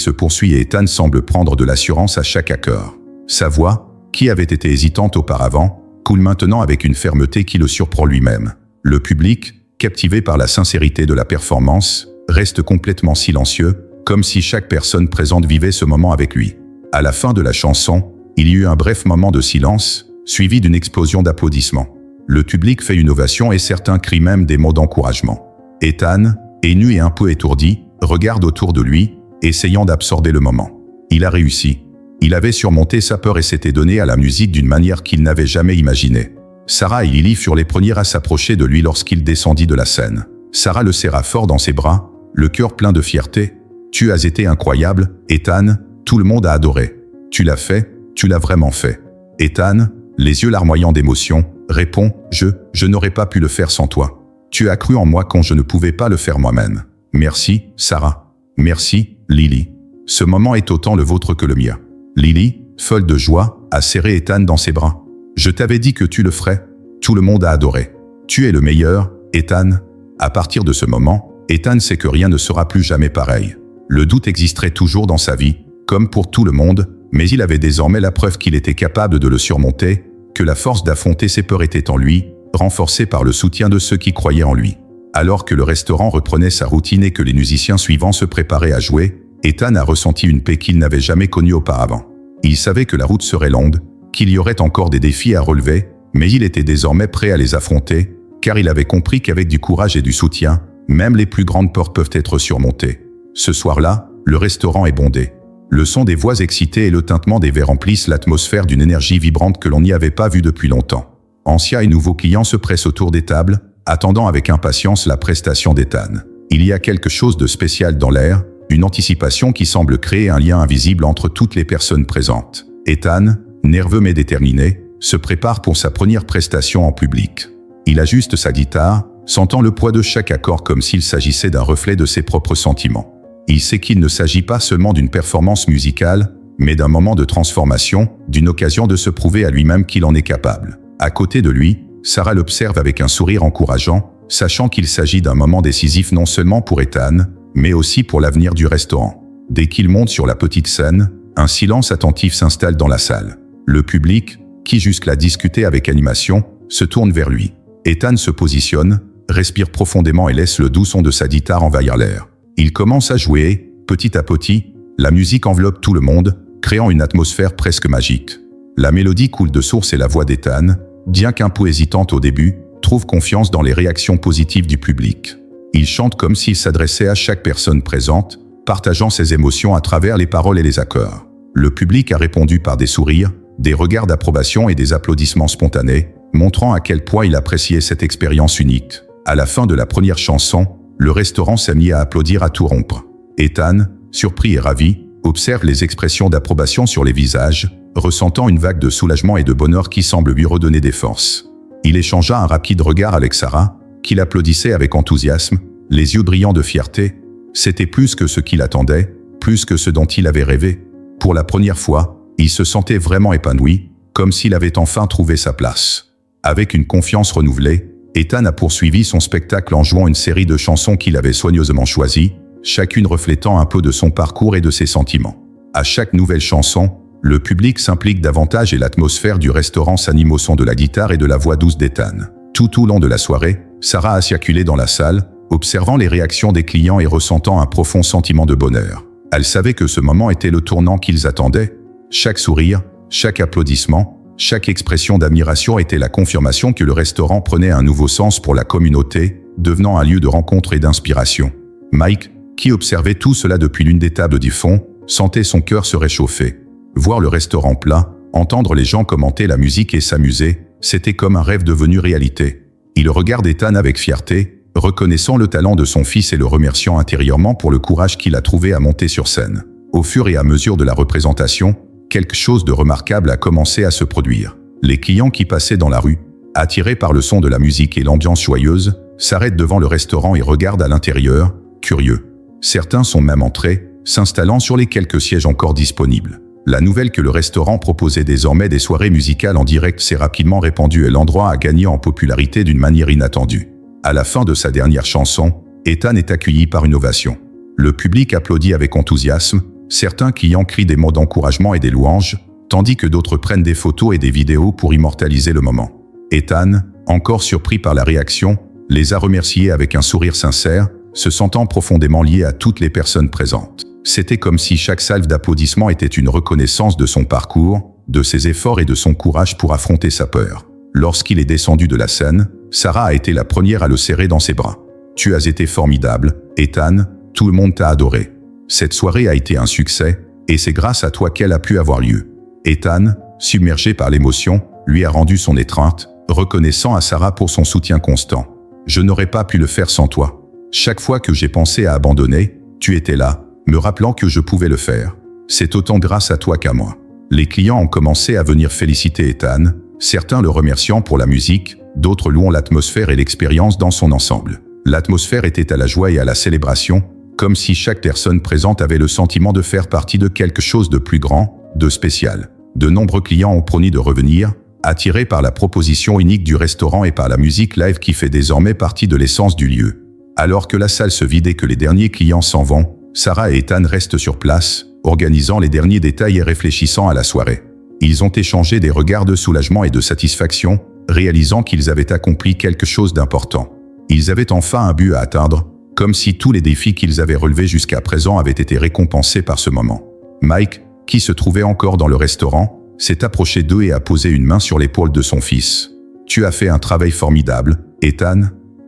se poursuit et Ethan semble prendre de l'assurance à chaque accord. Sa voix, qui avait été hésitante auparavant, coule maintenant avec une fermeté qui le surprend lui-même. Le public, captivé par la sincérité de la performance, reste complètement silencieux, comme si chaque personne présente vivait ce moment avec lui. À la fin de la chanson, il y eut un bref moment de silence, suivi d'une explosion d'applaudissements. Le public fait une ovation et certains crient même des mots d'encouragement. Ethan, ému et un peu étourdi, regarde autour de lui, essayant d'absorber le moment. Il a réussi. Il avait surmonté sa peur et s'était donné à la musique d'une manière qu'il n'avait jamais imaginée. Sarah et Lily furent les premières à s'approcher de lui lorsqu'il descendit de la scène. Sarah le serra fort dans ses bras, le cœur plein de fierté. « Tu as été incroyable, Ethan, tout le monde a adoré. Tu l'as fait, tu l'as vraiment fait. » Ethan, les yeux larmoyants d'émotion, répond « Je n'aurais pas pu le faire sans toi. Tu as cru en moi quand je ne pouvais pas le faire moi-même. Merci, Sarah. Merci, Lily. Ce moment est autant le vôtre que le mien. » Lily, folle de joie, a serré Ethan dans ses bras. « Je t'avais dit que tu le ferais. Tout le monde a adoré. Tu es le meilleur, Ethan. » À partir de ce moment, Ethan sait que rien ne sera plus jamais pareil. Le doute existerait toujours dans sa vie, comme pour tout le monde, mais il avait désormais la preuve qu'il était capable de le surmonter, que la force d'affronter ses peurs était en lui, renforcée par le soutien de ceux qui croyaient en lui. Alors que le restaurant reprenait sa routine et que les musiciens suivants se préparaient à jouer, Ethan a ressenti une paix qu'il n'avait jamais connue auparavant. Il savait que la route serait longue, qu'il y aurait encore des défis à relever, mais il était désormais prêt à les affronter, car il avait compris qu'avec du courage et du soutien, même les plus grandes portes peuvent être surmontées. Ce soir-là, le restaurant est bondé. Le son des voix excitées et le tintement des verres remplissent l'atmosphère d'une énergie vibrante que l'on n'y avait pas vue depuis longtemps. Anciens et nouveaux clients se pressent autour des tables, attendant avec impatience la prestation d'Ethan. Il y a quelque chose de spécial dans l'air, une anticipation qui semble créer un lien invisible entre toutes les personnes présentes. Ethan, nerveux mais déterminé, se prépare pour sa première prestation en public. Il ajuste sa guitare, sentant le poids de chaque accord comme s'il s'agissait d'un reflet de ses propres sentiments. Il sait qu'il ne s'agit pas seulement d'une performance musicale, mais d'un moment de transformation, d'une occasion de se prouver à lui-même qu'il en est capable. À côté de lui, Sarah l'observe avec un sourire encourageant, sachant qu'il s'agit d'un moment décisif non seulement pour Ethan, mais aussi pour l'avenir du restaurant. Dès qu'il monte sur la petite scène, un silence attentif s'installe dans la salle. Le public, qui jusque-là discutait avec animation, se tourne vers lui. Ethan se positionne, respire profondément et laisse le doux son de sa guitare envahir l'air. Il commence à jouer, petit à petit, la musique enveloppe tout le monde, créant une atmosphère presque magique. La mélodie coule de source et la voix d'Ethan, bien qu'un peu hésitante au début, trouve confiance dans les réactions positives du public. Il chante comme s'il s'adressait à chaque personne présente, partageant ses émotions à travers les paroles et les accords. Le public a répondu par des sourires, des regards d'approbation et des applaudissements spontanés, montrant à quel point il appréciait cette expérience unique. À la fin de la première chanson, le restaurant s'est mis à applaudir à tout rompre. Ethan, surpris et ravi, observe les expressions d'approbation sur les visages, ressentant une vague de soulagement et de bonheur qui semble lui redonner des forces. Il échangea un rapide regard avec Sarah, qui l'applaudissait avec enthousiasme, les yeux brillants de fierté. C'était plus que ce qu'il attendait, plus que ce dont il avait rêvé. Pour la première fois, il se sentait vraiment épanoui, comme s'il avait enfin trouvé sa place. Avec une confiance renouvelée, Ethan a poursuivi son spectacle en jouant une série de chansons qu'il avait soigneusement choisies, chacune reflétant un peu de son parcours et de ses sentiments. À chaque nouvelle chanson, le public s'implique davantage et l'atmosphère du restaurant s'anime au son de la guitare et de la voix douce d'Ethan. Tout au long de la soirée, Sarah a circulé dans la salle, observant les réactions des clients et ressentant un profond sentiment de bonheur. Elle savait que ce moment était le tournant qu'ils attendaient. Chaque sourire, chaque applaudissement, chaque expression d'admiration était la confirmation que le restaurant prenait un nouveau sens pour la communauté, devenant un lieu de rencontre et d'inspiration. Mike, qui observait tout cela depuis l'une des tables du fond, sentait son cœur se réchauffer. Voir le restaurant plein, entendre les gens commenter la musique et s'amuser, c'était comme un rêve devenu réalité. Il regarde Ethan avec fierté, reconnaissant le talent de son fils et le remerciant intérieurement pour le courage qu'il a trouvé à monter sur scène. Au fur et à mesure de la représentation, quelque chose de remarquable a commencé à se produire. Les clients qui passaient dans la rue, attirés par le son de la musique et l'ambiance joyeuse, s'arrêtent devant le restaurant et regardent à l'intérieur, curieux. Certains sont même entrés, s'installant sur les quelques sièges encore disponibles. La nouvelle que le restaurant proposait désormais des soirées musicales en direct s'est rapidement répandue et l'endroit a gagné en popularité d'une manière inattendue. À la fin de sa dernière chanson, Ethan est accueilli par une ovation. Le public applaudit avec enthousiasme, certains clients crient des mots d'encouragement et des louanges, tandis que d'autres prennent des photos et des vidéos pour immortaliser le moment. Ethan, encore surpris par la réaction, les a remerciés avec un sourire sincère, se sentant profondément lié à toutes les personnes présentes. C'était comme si chaque salve d'applaudissements était une reconnaissance de son parcours, de ses efforts et de son courage pour affronter sa peur. Lorsqu'il est descendu de la scène, Sarah a été la première à le serrer dans ses bras. « Tu as été formidable, Ethan, tout le monde t'a adoré. Cette soirée a été un succès, et c'est grâce à toi qu'elle a pu avoir lieu. » Ethan, submergé par l'émotion, lui a rendu son étreinte, reconnaissant à Sarah pour son soutien constant. « Je n'aurais pas pu le faire sans toi. Chaque fois que j'ai pensé à abandonner, tu étais là, me rappelant que je pouvais le faire. C'est autant grâce à toi qu'à moi. » Les clients ont commencé à venir féliciter Ethan, certains le remerciant pour la musique, d'autres louant l'atmosphère et l'expérience dans son ensemble. L'atmosphère était à la joie et à la célébration, comme si chaque personne présente avait le sentiment de faire partie de quelque chose de plus grand, de spécial. De nombreux clients ont promis de revenir, attirés par la proposition unique du restaurant et par la musique live qui fait désormais partie de l'essence du lieu. Alors que la salle se vide et que les derniers clients s'en vont, Sarah et Ethan restent sur place, organisant les derniers détails et réfléchissant à la soirée. Ils ont échangé des regards de soulagement et de satisfaction, réalisant qu'ils avaient accompli quelque chose d'important. Ils avaient enfin un but à atteindre, comme si tous les défis qu'ils avaient relevés jusqu'à présent avaient été récompensés par ce moment. Mike, qui se trouvait encore dans le restaurant, s'est approché d'eux et a posé une main sur l'épaule de son fils. « Tu as fait un travail formidable, Ethan,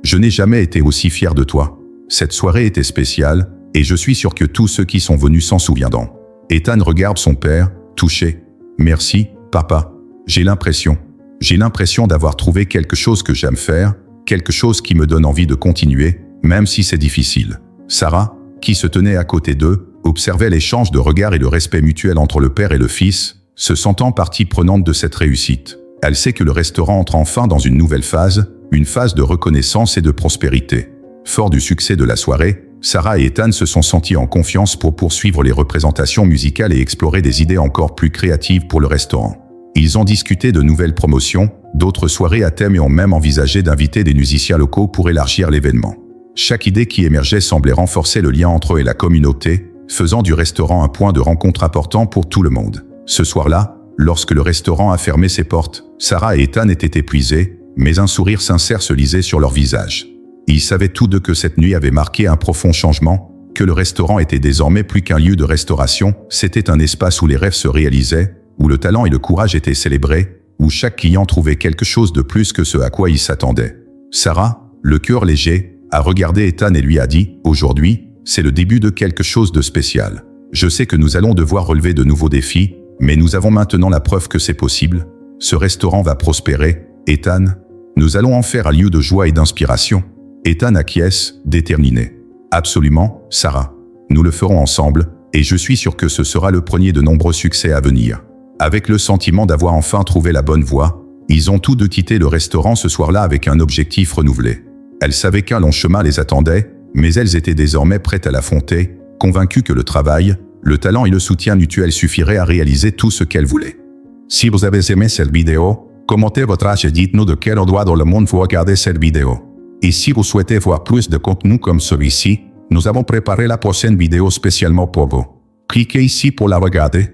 je n'ai jamais été aussi fier de toi. Cette soirée était spéciale, et je suis sûr que tous ceux qui sont venus s'en souviendront. Ethan regarde son père, touché. Merci, papa. J'ai l'impression d'avoir trouvé quelque chose que j'aime faire, quelque chose qui me donne envie de continuer, même si c'est difficile. Sarah, qui se tenait à côté d'eux, observait l'échange de regards et le respect mutuel entre le père et le fils, se sentant partie prenante de cette réussite. Elle sait que le restaurant entre enfin dans une nouvelle phase, une phase de reconnaissance et de prospérité. Fort du succès de la soirée, Sarah et Ethan se sont sentis en confiance pour poursuivre les représentations musicales et explorer des idées encore plus créatives pour le restaurant. Ils ont discuté de nouvelles promotions, d'autres soirées à thème et ont même envisagé d'inviter des musiciens locaux pour élargir l'événement. Chaque idée qui émergeait semblait renforcer le lien entre eux et la communauté, faisant du restaurant un point de rencontre important pour tout le monde. Ce soir-là, lorsque le restaurant a fermé ses portes, Sarah et Ethan étaient épuisés, mais un sourire sincère se lisait sur leur visage. Ils savaient tous deux que cette nuit avait marqué un profond changement, que le restaurant était désormais plus qu'un lieu de restauration, c'était un espace où les rêves se réalisaient, où le talent et le courage étaient célébrés, où chaque client trouvait quelque chose de plus que ce à quoi il s'attendait. Sarah, le cœur léger, a regardé Ethan et lui a dit « Aujourd'hui, c'est le début de quelque chose de spécial. Je sais que nous allons devoir relever de nouveaux défis, mais nous avons maintenant la preuve que c'est possible. Ce restaurant va prospérer, Ethan. Nous allons en faire un lieu de joie et d'inspiration. » Ethan acquiesce, déterminé. « Absolument, Sarah. Nous le ferons ensemble, et je suis sûr que ce sera le premier de nombreux succès à venir. » Avec le sentiment d'avoir enfin trouvé la bonne voie, ils ont tous deux quitté le restaurant ce soir-là avec un objectif renouvelé. Elles savaient qu'un long chemin les attendait, mais elles étaient désormais prêtes à l'affronter, convaincues que le travail, le talent et le soutien mutuel suffiraient à réaliser tout ce qu'elles voulaient. Si vous avez aimé cette vidéo, commentez votre âge et dites-nous de quel endroit dans le monde vous regardez cette vidéo. Et si vous souhaitez voir plus de contenu comme celui-ci, nous avons préparé la prochaine vidéo spécialement pour vous. Cliquez ici pour la regarder.